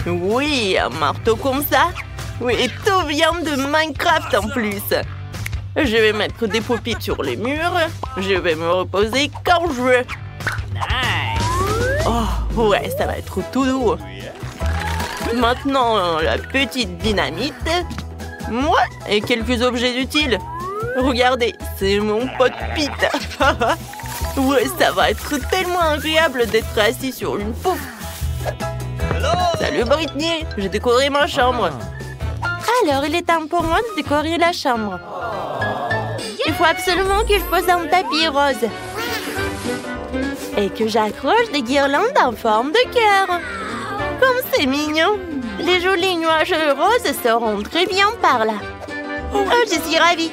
Oui, un marteau comme ça. Oui, et tout vient de Minecraft en plus. Je vais mettre des pop-it sur les murs. Je vais me reposer quand je veux. Oh, ouais, ça va être tout doux. Maintenant, la petite dynamite. Moi, et quelques objets utiles. Regardez, c'est mon pot de pite. Ouais, ça va être tellement agréable d'être assis sur une pouffe. Salut Britney, j'ai décoré ma chambre. Alors, il est temps pour moi de décorer la chambre. Il faut absolument que je pose un tapis rose. Et que j'accroche des guirlandes en forme de cœur. Comme c'est mignon. Les jolis nuages roses seront très bien par là. Oh, je suis ravie.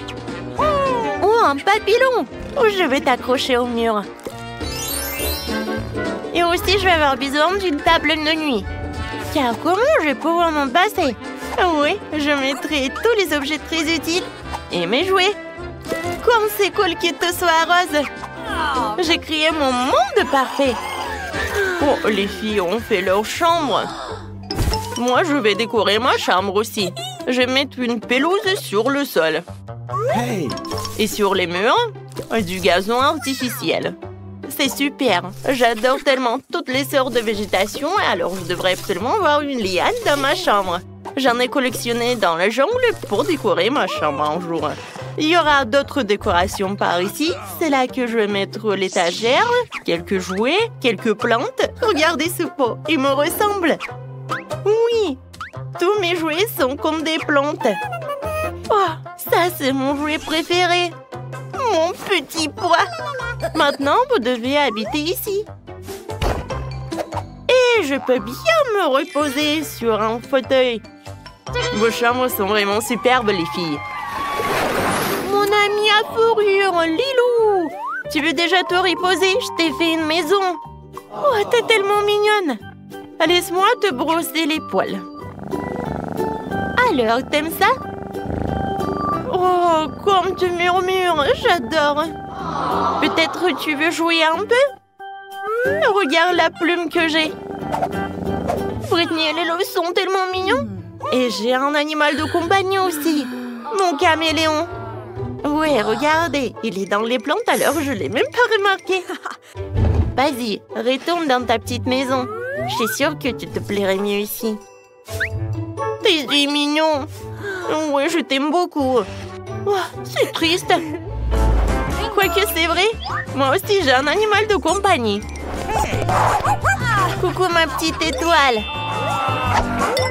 Oh, un papillon. Oh, je vais t'accrocher au mur. Et aussi, je vais avoir besoin d'une table de nuit. Car comment je vais pouvoir m'en passer? Oui, je mettrai tous les objets très utiles et mes jouets. Comme c'est cool que tout soit rose. J'ai créé mon monde parfait. Oh, les filles ont fait leur chambre. Moi, je vais décorer ma chambre aussi. Je vais mettre une pelouse sur le sol. Hey! Et sur les murs, du gazon artificiel. C'est super. J'adore tellement toutes les sortes de végétation, alors je devrais absolument avoir une liane dans ma chambre. J'en ai collectionné dans la jungle pour décorer ma chambre un jour. Il y aura d'autres décorations par ici. C'est là que je vais mettre l'étagère, quelques jouets, quelques plantes. Regardez ce pot, il me ressemble. Oui, tous mes jouets sont comme des plantes. Oh, ça c'est mon jouet préféré. Mon petit pois. Maintenant, vous devez habiter ici. Et je peux bien me reposer sur un fauteuil. Vos chambres sont vraiment superbes, les filles. Mon ami à fourrure, Lilou. Tu veux déjà te reposer? Je t'ai fait une maison. Oh, t'es tellement mignonne. Laisse-moi te brosser les poils. Alors, t'aimes ça? Oh, comme tu murmures, j'adore. Peut-être tu veux jouer un peu? Regarde la plume que j'ai. Britney et Lilo sont tellement mignons. Et j'ai un animal de compagnie aussi. Mon caméléon. Ouais, regardez, il est dans les plantes alors je l'ai même pas remarqué. Vas-y, retourne dans ta petite maison. Je suis sûre que tu te plairais mieux ici. T'es mignon. Ouais, je t'aime beaucoup. Oh, c'est triste. Quoique c'est vrai, moi aussi j'ai un animal de compagnie. Coucou ma petite étoile.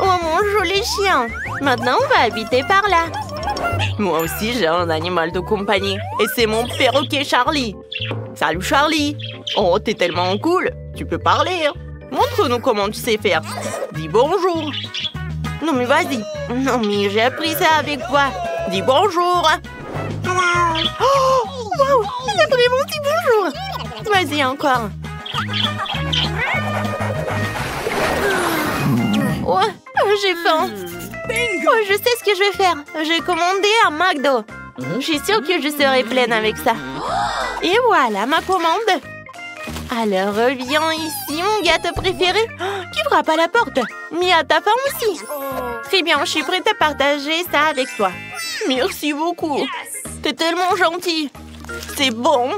Oh mon joli chien. Maintenant on va habiter par là. Moi aussi j'ai un animal de compagnie. Et c'est mon perroquet Charlie. Salut Charlie. Oh t'es tellement cool. Tu peux parler hein. Montre-nous comment tu sais faire. Dis bonjour. Non mais vas-y. Non mais j'ai appris ça avec toi. Dis bonjour. Oh, wow, il a vraiment dit bonjour. Vas-y encore. Oh, j'ai faim. Oh, je sais ce que je vais faire. J'ai commandé un McDo. Je suis sûre que je serai pleine avec ça. Et voilà ma commande. Alors, viens ici, mon gâteau préféré. Qui frappe à la porte? Mia, ta faim aussi? Très bien, je suis prête à partager ça avec toi. Merci beaucoup. T'es tellement gentil. C'est bon.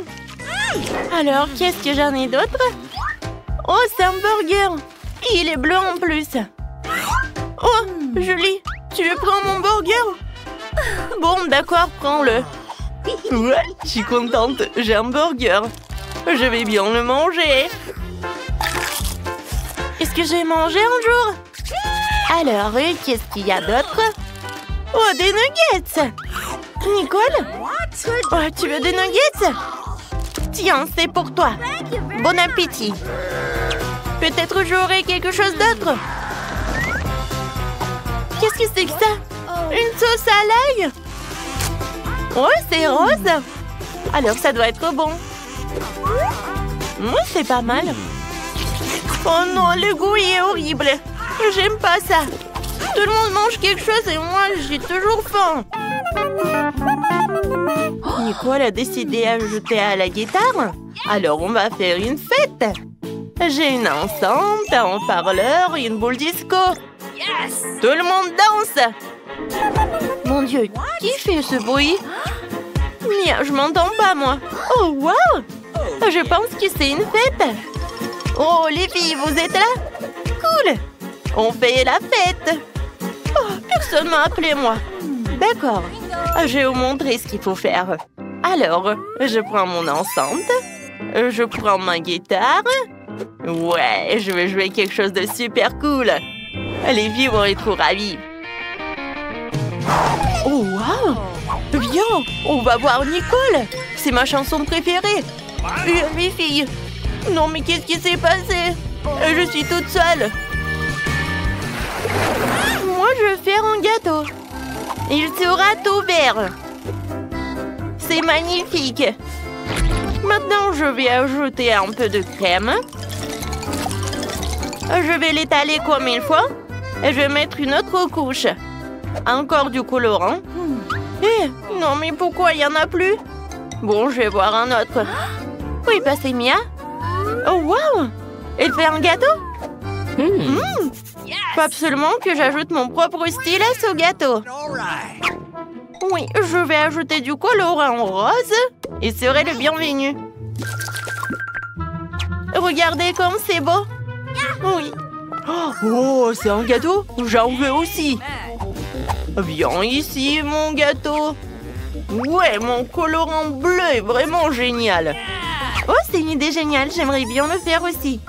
Alors, qu'est-ce que j'en ai d'autre? Oh, c'est un burger. Et il est bleu en plus. Oh, Julie, tu veux prendre mon burger? Bon, d'accord, prends-le. Ouais, je suis contente. J'ai un burger. Je vais bien le manger. Est-ce que j'ai mangé un jour? Alors, qu'est-ce qu'il y a d'autre? Oh, des nuggets! Nicole? Oh, tu veux des nuggets? Tiens, c'est pour toi. Bon appétit. Peut-être j'aurai quelque chose d'autre. Qu'est-ce que c'est que ça? Une sauce à l'ail? Oh, c'est rose. Alors, ça doit être bon. C'est pas mal. Oh non, le goût est horrible. J'aime pas ça. Tout le monde mange quelque chose et moi, j'ai toujours faim. Nicole a décidé d'ajouter à la guitare. Alors, on va faire une fête. J'ai une enceinte, un haut-parleur et une boule disco. Tout le monde danse. Mon Dieu, qui fait ce bruit? Mia, je m'entends pas, moi. Oh, wow! Je pense que c'est une fête. Oh, les filles, vous êtes là? Cool! On fait la fête. Oh, personne m'a appelé, moi. D'accord. Je vais vous montrer ce qu'il faut faire. Alors, je prends mon enceinte. Je prends ma guitare. Ouais, je vais jouer quelque chose de super cool. Les filles vont être trop ravies. Oh, wow! Viens, on va voir Nicole. C'est ma chanson préférée. Les filles. Non, mais qu'est-ce qui s'est passé? Je suis toute seule. Moi, je vais faire un gâteau. Il sera tout vert. C'est magnifique. Maintenant, je vais ajouter un peu de crème. Je vais l'étaler comme il faut. Et je vais mettre une autre couche. Encore du colorant. Eh, non, mais pourquoi il n'y en a plus? Bon, je vais voir un autre. Oui, bah c'est Mia. Oh, wow! Elle fait un gâteau? Faut absolument que j'ajoute mon propre stylet au gâteau. Oui, je vais ajouter du colorant rose. Et serait le bienvenu. Regardez comme c'est beau. Oui. Oh, c'est un gâteau? J'en veux aussi. Viens ici, mon gâteau. Ouais, mon colorant bleu est vraiment génial. Oh, c'est une idée géniale. J'aimerais bien le faire aussi.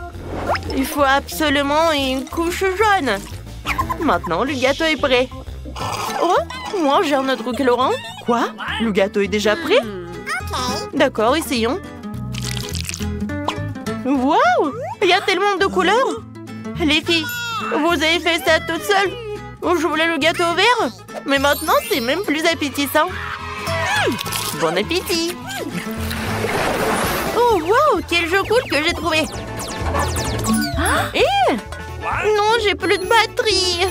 Il faut absolument une couche jaune. Maintenant, le gâteau est prêt. Oh, moi, j'ai un autre colorant. Quoi? Le gâteau est déjà prêt? D'accord, essayons. Waouh! Il y a tellement de couleurs. Les filles, vous avez fait ça toute seule? Je voulais le gâteau vert, mais maintenant, c'est même plus appétissant. Bon appétit! Oh, wow! Quel jeu cool que j'ai trouvé! Non, j'ai plus de batterie!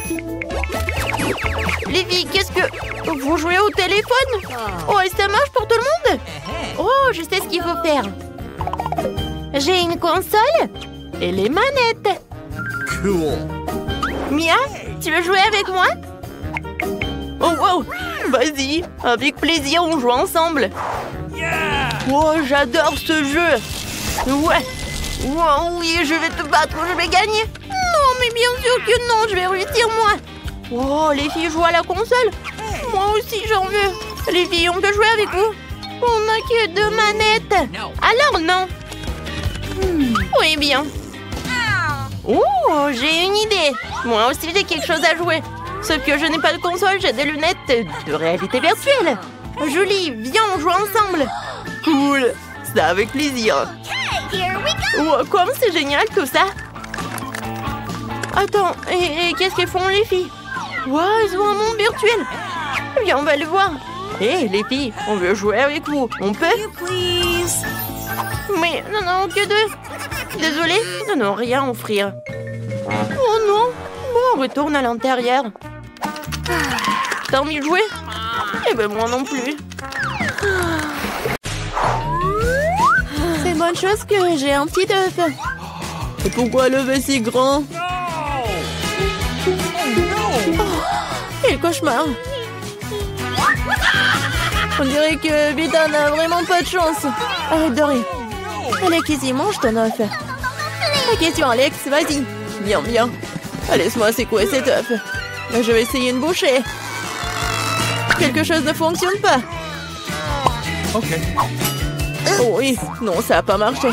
Les filles, qu'est-ce que... Vous jouez au téléphone? Oh, et ça marche pour tout le monde? Oh, je sais ce qu'il faut faire. J'ai une console et les manettes. Cool. Mia, tu veux jouer avec moi? Oh, wow! Vas-y, avec plaisir, on joue ensemble. Oh, j'adore ce jeu. Ouais. Oh, oui, je vais te battre, je vais gagner. Non, mais bien sûr que non, je vais réussir moi. Oh, les filles jouent à la console. Moi aussi, j'en veux. Les filles, on peut jouer avec vous? On n'a que 2 manettes. Alors non. Oui, bien. Oh, j'ai une idée. Moi aussi, j'ai quelque chose à jouer. Sauf que je n'ai pas de console, j'ai des lunettes de réalité virtuelle. Julie, viens, on joue ensemble. Cool, ça avec plaisir. Oh, comme c'est génial tout ça. Attends, et qu'est-ce qu'elles font les filles? Wow, ils ont un monde virtuel. Viens, on va le voir. Hé, les filles, on veut jouer avec vous. On peut? Mais non, que 2. Désolée, non, rien à offrir. Oh non, bon, on retourne à l'intérieur. T'as envie de jouer? Eh ben moi non plus. C'est bonne chose que j'ai un petit œuf. Et pourquoi l'œuf est si grand? Oh, quel cauchemar. On dirait que Vita n'a vraiment pas de chance. Arrête de rire. Alex, ici, mange ton œuf. La question, Alex, vas-y. Bien. Laisse-moi secouer cet œuf. Je vais essayer une bouchée. Quelque chose ne fonctionne pas. Ok. Oh oui, non, ça n'a pas marché.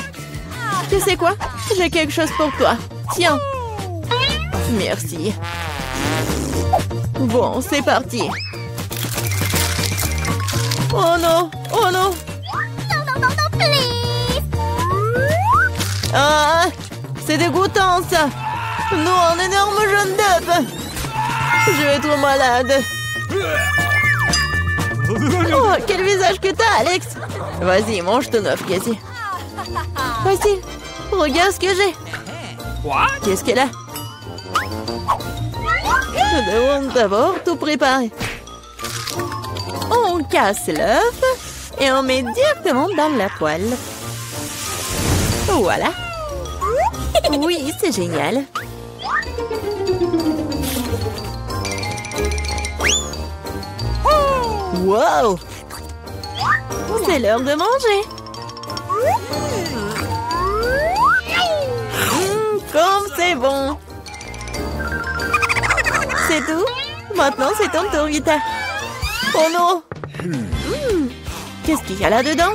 Tu sais quoi? J'ai quelque chose pour toi. Tiens. Merci. Bon, c'est parti. Oh non. Ah, c'est dégoûtant ça. Non, un énorme jaune d'œuf. Je vais être malade. Oh, quel visage que t'as, Alex. Vas-y, mange ton œuf, Casey. Vas-y, regarde ce que j'ai. Qu'est-ce qu'elle a? Nous devons d'abord tout préparer. On casse l'œuf et on met directement dans la poêle. Voilà. Oui, c'est génial. Wow! C'est l'heure de manger. Comme c'est bon. C'est tout? Maintenant, c'est ton tour, Vita. Oh non! Qu'est-ce qu'il y a là-dedans?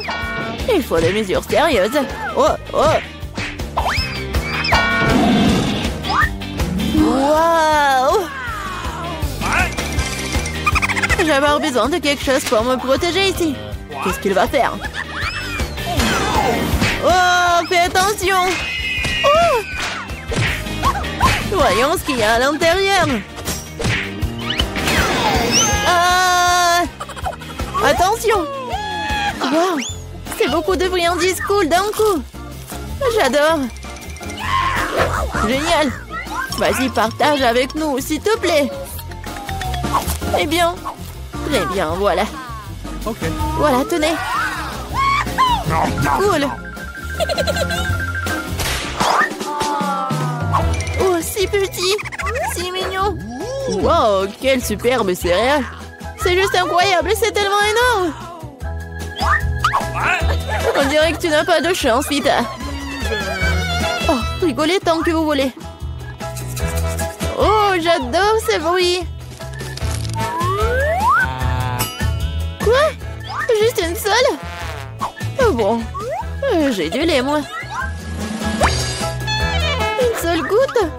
Il faut des mesures sérieuses. Oh! Wow! Je vais avoir besoin de quelque chose pour me protéger ici. Qu'est-ce qu'il va faire? Oh, fais attention! Oh! Voyons ce qu'il y a à l'intérieur. Attention! Wow! C'est beaucoup de friandises cool d'un coup. J'adore. Génial. Vas-y, partage avec nous, s'il te plaît. Eh bien. Très bien, voilà. Ok. Voilà, tenez. Cool. Oh, si petit. Si mignon. Wow, quelle superbe céréale. C'est juste incroyable, c'est tellement énorme. On dirait que tu n'as pas de chance, Vita. Oh, rigolez tant que vous voulez. Oh, j'adore ces bruits. Quoi? Juste une seule? Oh bon, j'ai du lait, moi. Une seule goutte?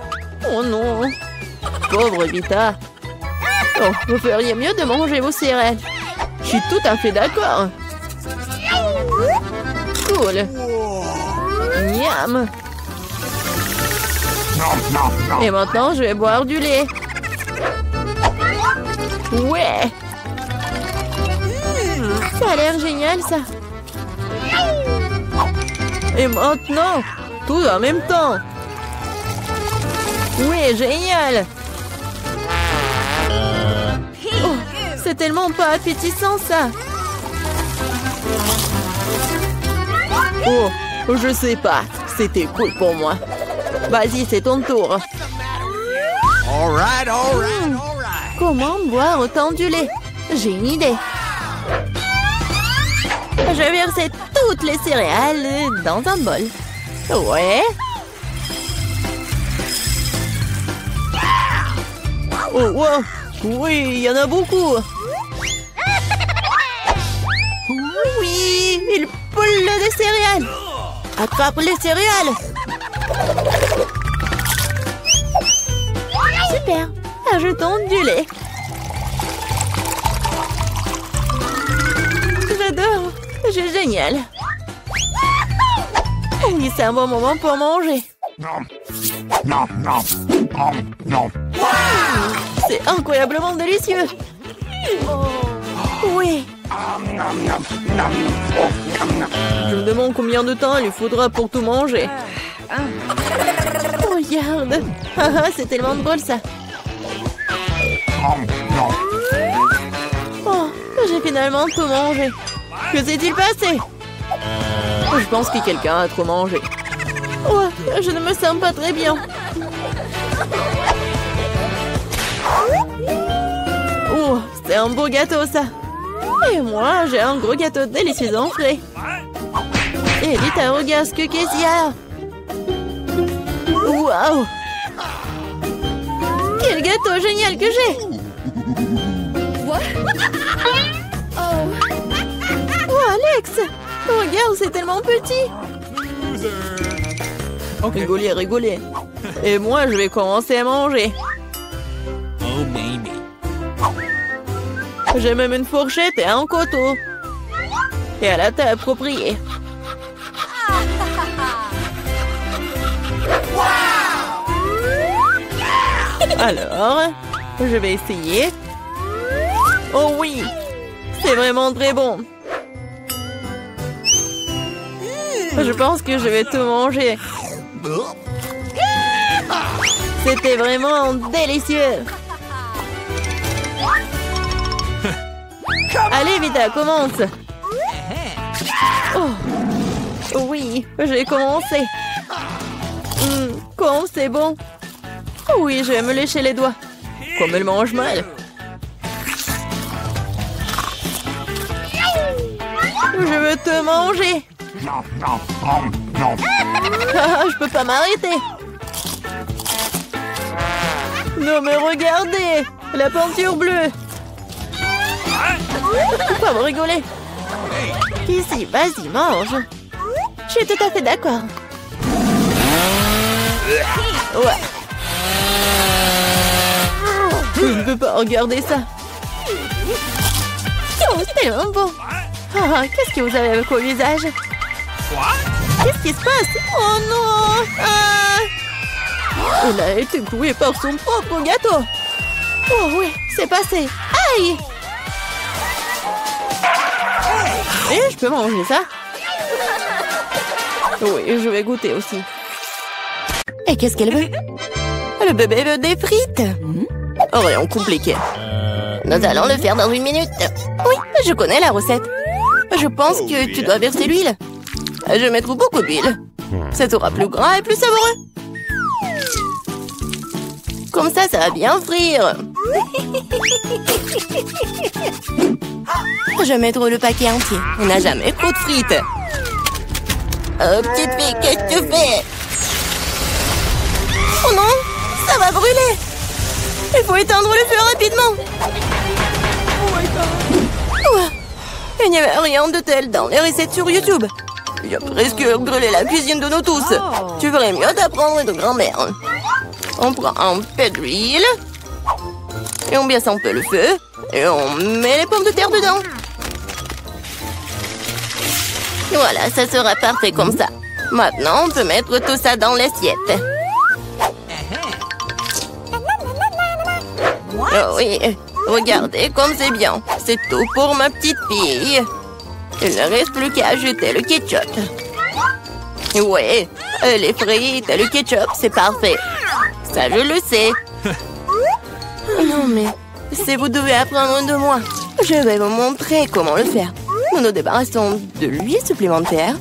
Oh non. Pauvre Vita. Oh, vous feriez mieux de manger vos céréales. Je suis tout à fait d'accord. Cool. Miam. Et maintenant, je vais boire du lait. Ouais. Ça a l'air génial, ça. Et maintenant, tout en même temps. Oui, génial. c'est tellement pas appétissant, ça. Oh, je sais pas. C'était cool pour moi. Vas-y, c'est ton tour. All right. Comment boire autant du lait? J'ai une idée. Je vais verser toutes les céréales dans un bol. Ouais. Oh, wow. Oui, il y en a beaucoup. Oui, il poule des céréales. Attrape les céréales. Super. Ajoutons du lait. J'adore. C'est génial. Oui, c'est un bon moment pour manger. C'est incroyablement délicieux. Oui. Je me demande combien de temps il lui faudra pour tout manger. Regarde. C'est tellement drôle, ça. Oh, j'ai finalement tout mangé. Que s'est-il passé? Je pense que quelqu'un a trop mangé. Oh, je ne me sens pas très bien. Oh, c'est un beau gâteau, ça. Et moi, j'ai un gros gâteau délicieux en frais. Et vite, regarde ce qu'il y a. Waouh! Quel gâteau génial que j'ai! Oh, Alex! Regarde, c'est tellement petit! Okay. Rigolez. Et moi, je vais commencer à manger. Oh, maybe. J'ai même une fourchette et un couteau. Et à la taille appropriée. Alors, je vais essayer. Oh oui, c'est vraiment très bon. Je pense que je vais tout manger. C'était vraiment délicieux. Allez, Vita, commence. Oh, oui, j'ai commencé. Comme c'est bon. Oui, je vais me lécher les doigts. Comme elle mange mal. Je veux te manger. Je peux pas m'arrêter. Non mais regardez, la peinture bleue. Pourquoi vous rigolez? Ici, vas-y, mange. Je suis tout à fait d'accord. Ouais. Je ne peux pas regarder ça. Oh, c'est tellement beau. Oh, qu'est-ce que vous avez avec vos visages? Qu'est-ce qui se passe? Oh non! Elle a été clouée par son propre gâteau. Oh oui, c'est passé. Aïe! Et je peux manger ça? Oui, je vais goûter aussi. Et qu'est-ce qu'elle veut? Le bébé veut des frites. Rien compliqué. Nous allons le faire dans 1 minute. Oui, je connais la recette. Je pense que tu dois verser l'huile. Je mettrai beaucoup d'huile. Ça sera plus gras et plus savoureux. Comme ça va bien frire. Je mettrai le paquet entier. On n'a jamais trop de frites. Oh, petite fille, qu'est-ce que tu fais? Oh non, ça va brûler. Il faut éteindre le feu rapidement. Oh, il n'y avait rien de tel dans les recettes sur YouTube. Il a presque brûlé la cuisine de nous tous. Tu ferais mieux d'apprendre de grand-mère. On prend un peu d'huile. Et on baisse un peu le feu. Et on met les pommes de terre dedans. Voilà, ça sera parfait comme ça. Maintenant, on peut mettre tout ça dans l'assiette. Oh oui, regardez comme c'est bien. C'est tout pour ma petite fille. Il ne reste plus qu'à ajouter le ketchup. Ouais, les frites et le ketchup, c'est parfait. Ça, je le sais. Non, mais c'est vous devez apprendre de moi. Je vais vous montrer comment le faire. Nous nous débarrassons de l'huile supplémentaire.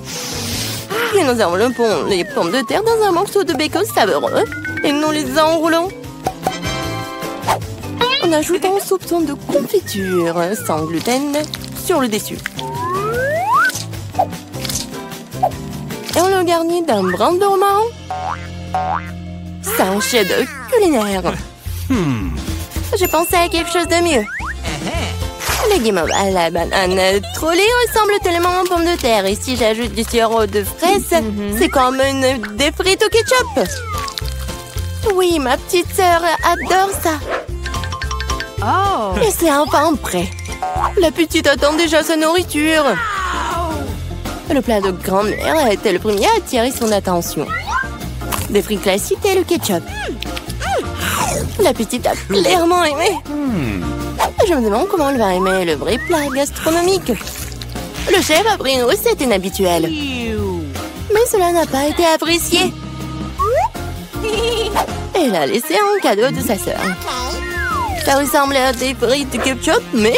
Puis nous enveloppons les pommes de terre dans un morceau de bacon savoureux et nous les enroulons. On ajoute un soupçon de confiture sans gluten sur le dessus. Et on le garnit d'un brin de romarin. C'est un chef-d'œuvre culinaire. J'ai pensé à quelque chose de mieux. Le guimauve à la banane trollée ressemble tellement aux pommes de terre. Et si j'ajoute du sirop de fraise, c'est comme des frites au ketchup. Oui, ma petite sœur adore ça. Et c'est enfin prêt. La petite attend déjà sa nourriture. Le plat de grand-mère était le premier à attirer son attention. Des frites classiques et le ketchup. La petite a clairement aimé. Je me demande comment elle va aimer le vrai plat gastronomique. Le chef a pris une recette inhabituelle. Mais cela n'a pas été apprécié. Elle a laissé un cadeau de sa sœur. Ça ressemble à des frites de ketchup, mais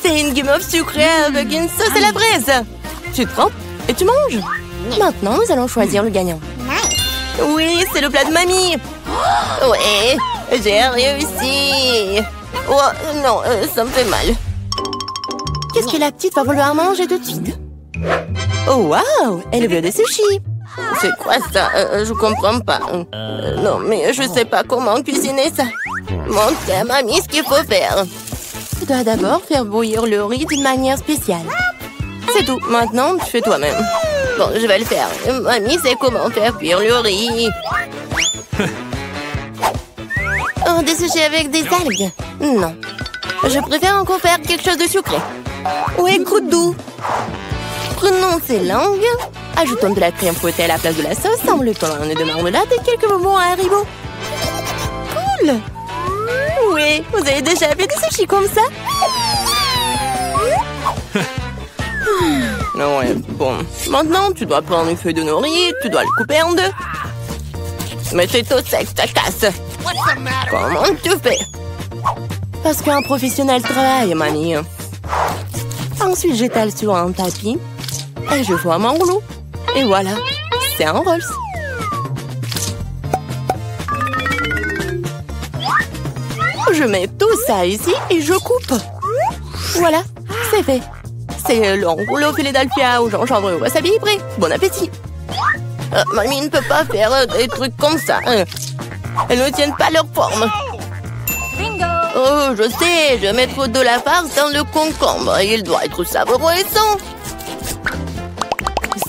c'est une guimauve sucrée avec une sauce à la fraise. Tu te trempes et tu manges. Maintenant, nous allons choisir le gagnant. Oui, c'est le plat de mamie. Ouais, j'ai réussi. Oh, non, ça me fait mal. Qu'est-ce que la petite va vouloir manger tout de suite? Oh, waouh, elle veut des sushis. C'est quoi ça? Je comprends pas. Non, mais je sais pas comment cuisiner ça. Montre à mamie ce qu'il faut faire. Tu dois d'abord faire bouillir le riz d'une manière spéciale. C'est tout. Maintenant, tu fais toi-même. Bon, je vais le faire. Mamie sait comment faire cuire le riz. Oh, des sushis avec des algues? Non. Je préfère encore faire quelque chose de sucré. Ou écoute doux. Prenons ces langues. Ajoutons de la crème fouettée à la place de la sauce, enveloppons un nœud de marmelade et quelques bonbons à Haribo. Cool! Oui, vous avez déjà fait des sushis comme ça? Non, ouais, bon. Maintenant, tu dois prendre une feuille de nori, tu dois le couper en deux. Mais c'est tout sec, ça casse. Comment tu fais? Parce qu'un professionnel travaille, mamie. Ensuite, j'étale sur un tapis et je forme un rouleau. Et voilà, c'est un Rolls. Je mets tout ça ici et je coupe. Voilà, c'est fait. C'est le rouleau Philadelphia au gingembre et au wasabi prêt. Bon appétit. Mamie ne peut pas faire des trucs comme ça. Elles ne tiennent pas leur forme. Oh, je sais, je vais mettre de la farce dans le concombre. Il doit être savoureux et sain.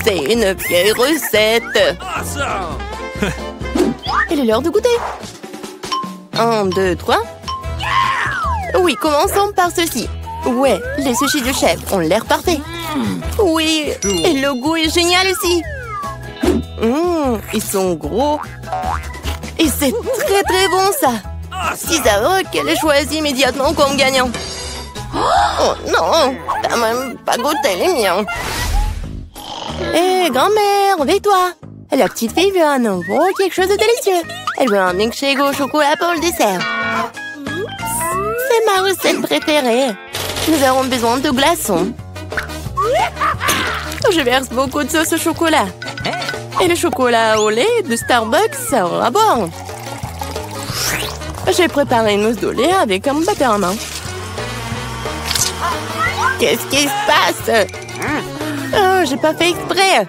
C'est une vieille recette. Il est l'heure de goûter. 1, 2, 3. Oui, commençons par ceci. Ouais, les sushis du chef ont l'air parfaits. Oui, et le goût est génial aussi. Ils sont gros. Et c'est très très bon ça. Si savoureux qu'elle ait choisi immédiatement comme gagnant. Oh non, t'as même pas goûté les miens. Hé, grand-mère, réveille-toi. La petite fille veut à nouveau quelque chose de délicieux. Elle veut un milkshake au chocolat pour le dessert. C'est ma recette préférée. Nous aurons besoin de glaçons. Je verse beaucoup de sauce au chocolat. Et le chocolat au lait de Starbucks sera bon. J'ai préparé une mousse de lait avec un batteur à main. Qu'est-ce qui se passe? Oh, j'ai pas fait exprès.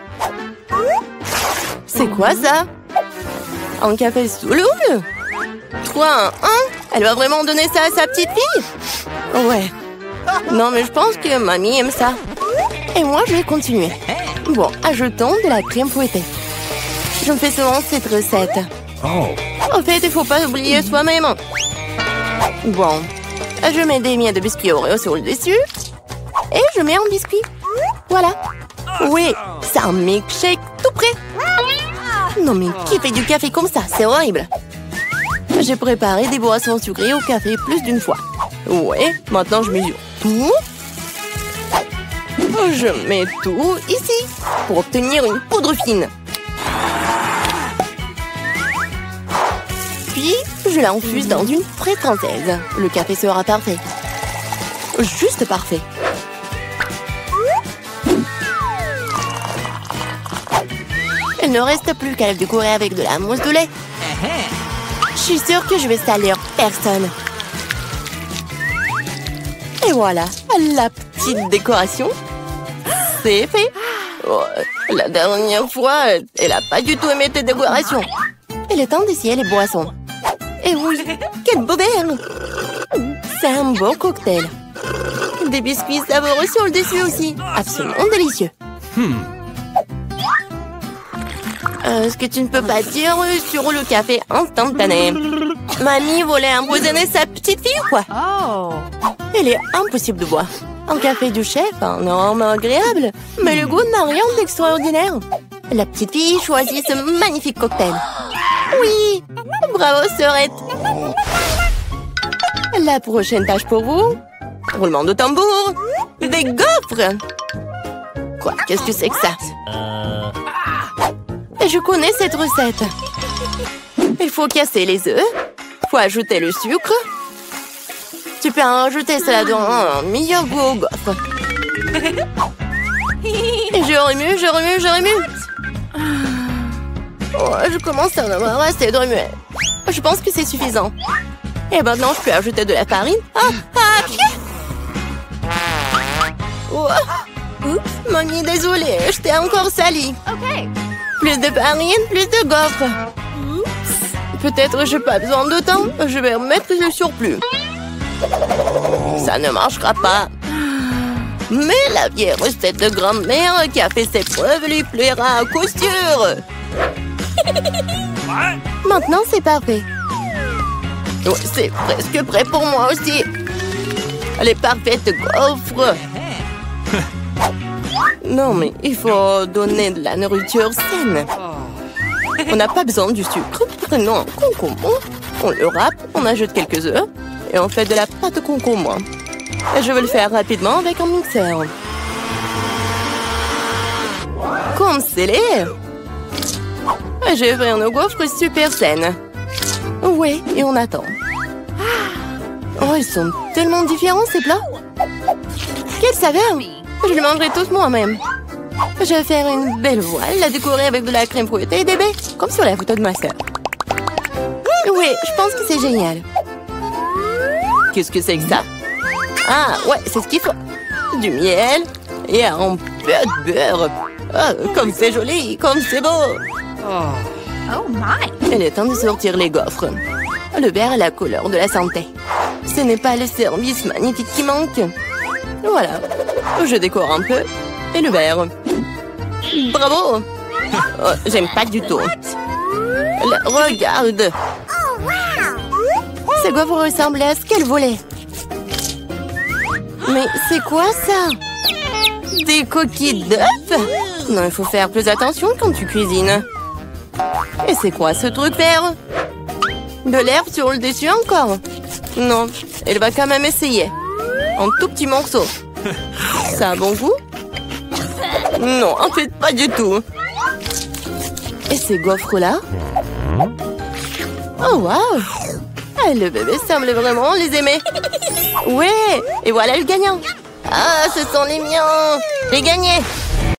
C'est quoi ça? Un café sous l'eau? 3, 1. Elle va vraiment donner ça à sa petite fille? Ouais. Non, mais je pense que mamie aime ça. Et moi, je vais continuer. Bon, ajoutons de la crème fouettée. Je me fais souvent cette recette. En fait, il faut pas oublier soi-même. Bon, je mets des miettes de biscuits Oreo sur le dessus. Et je mets un biscuit. Voilà. Oui, c'est un milkshake tout prêt. Non, mais qui fait du café comme ça? C'est horrible. J'ai préparé des boissons sucrées au café plus d'une fois. Ouais, maintenant je mesure tout. Je mets tout ici pour obtenir une poudre fine. Puis, je Je l'infuse dans une frite française. Le café sera parfait. Juste parfait. Il ne reste plus qu'à le décorer avec de la mousse de lait. Je suis sûre que je vais salir personne. Et voilà, la petite décoration. C'est fait. Oh, la dernière fois, elle n'a pas du tout aimé tes décorations. Il est temps d'essayer les boissons. Et oui, quel beau verre! C'est un bon cocktail. Des biscuits savoureux sur le dessus aussi. Absolument délicieux. Ce que tu ne peux pas dire sur le café instantané. Mamie voulait empoisonner sa petite fille ou quoi? Il est impossible de boire. Un café du chef, un arôme agréable, mais le goût n'a rien d'extraordinaire. La petite fille choisit ce magnifique cocktail. Oui, bravo sœurette. La prochaine tâche pour vous, roulement de tambour, des gaufres. Quoi, qu'est-ce que c'est que ça? Je connais cette recette. Il faut casser les œufs, il faut ajouter le sucre. Tu peux en rajouter cela dans un meilleur goût aux gaufres. Et je remue. Oh, je commence à en avoir assez de remuer. Je pense que c'est suffisant. Et maintenant, je peux ajouter de la farine. Oh. Oups, mamie, désolée, je t'ai encore sali. Plus de farine, plus de gaufres. Peut-être je n'ai pas besoin de temps. Je vais remettre le surplus. Ça ne marchera pas. Mais la vieille recette de grand-mère qui a fait ses preuves lui plaira à coup sûr. Maintenant, c'est parfait. Oh, c'est presque prêt pour moi aussi. Les parfaites gaufres. Non, mais il faut donner de la nourriture saine. On n'a pas besoin du sucre. Prenons un concombre. On le râpe, on ajoute quelques œufs et on fait de la pâte de concombre. Et je vais le faire rapidement avec un mixeur. Comme scellé. J'ai fait une gaufre super saine. Ouais, et on attend. Oh, ils sont tellement différents ces plats. Quelle saveur! Je les mangerai tous moi-même. Je vais faire une belle voile, la décorer avec de la crème fouettée et des baies, comme sur la photo de ma sœur. Oui, je pense que c'est génial. Qu'est-ce que c'est que ça? Ah, ouais, c'est ce qu'il faut. Du miel et un peu de beurre. Oh, comme c'est joli, comme c'est beau. Oh my! Il est temps de sortir les gaufres. Le vert est la couleur de la santé. Ce n'est pas le service magnifique qui manque. Voilà. Je décore un peu. Et le vert. Bravo! Oh, j'aime pas du tout. Regarde! Ces gaufres ressemblent à ce qu'elle voulait. Mais c'est quoi ça? Des coquilles d'œufs? Non, il faut faire plus attention quand tu cuisines. Et c'est quoi ce truc vert? De l'herbe sur le dessus encore? Non, elle va quand même essayer. Un tout petit morceau. Ça a bon goût? Non, en fait, pas du tout. Et ces gaufres-là? Oh, waouh! Ah, le bébé semble vraiment les aimer. Ouais! Et voilà le gagnant. Ah, ce sont les miens! J'ai gagné!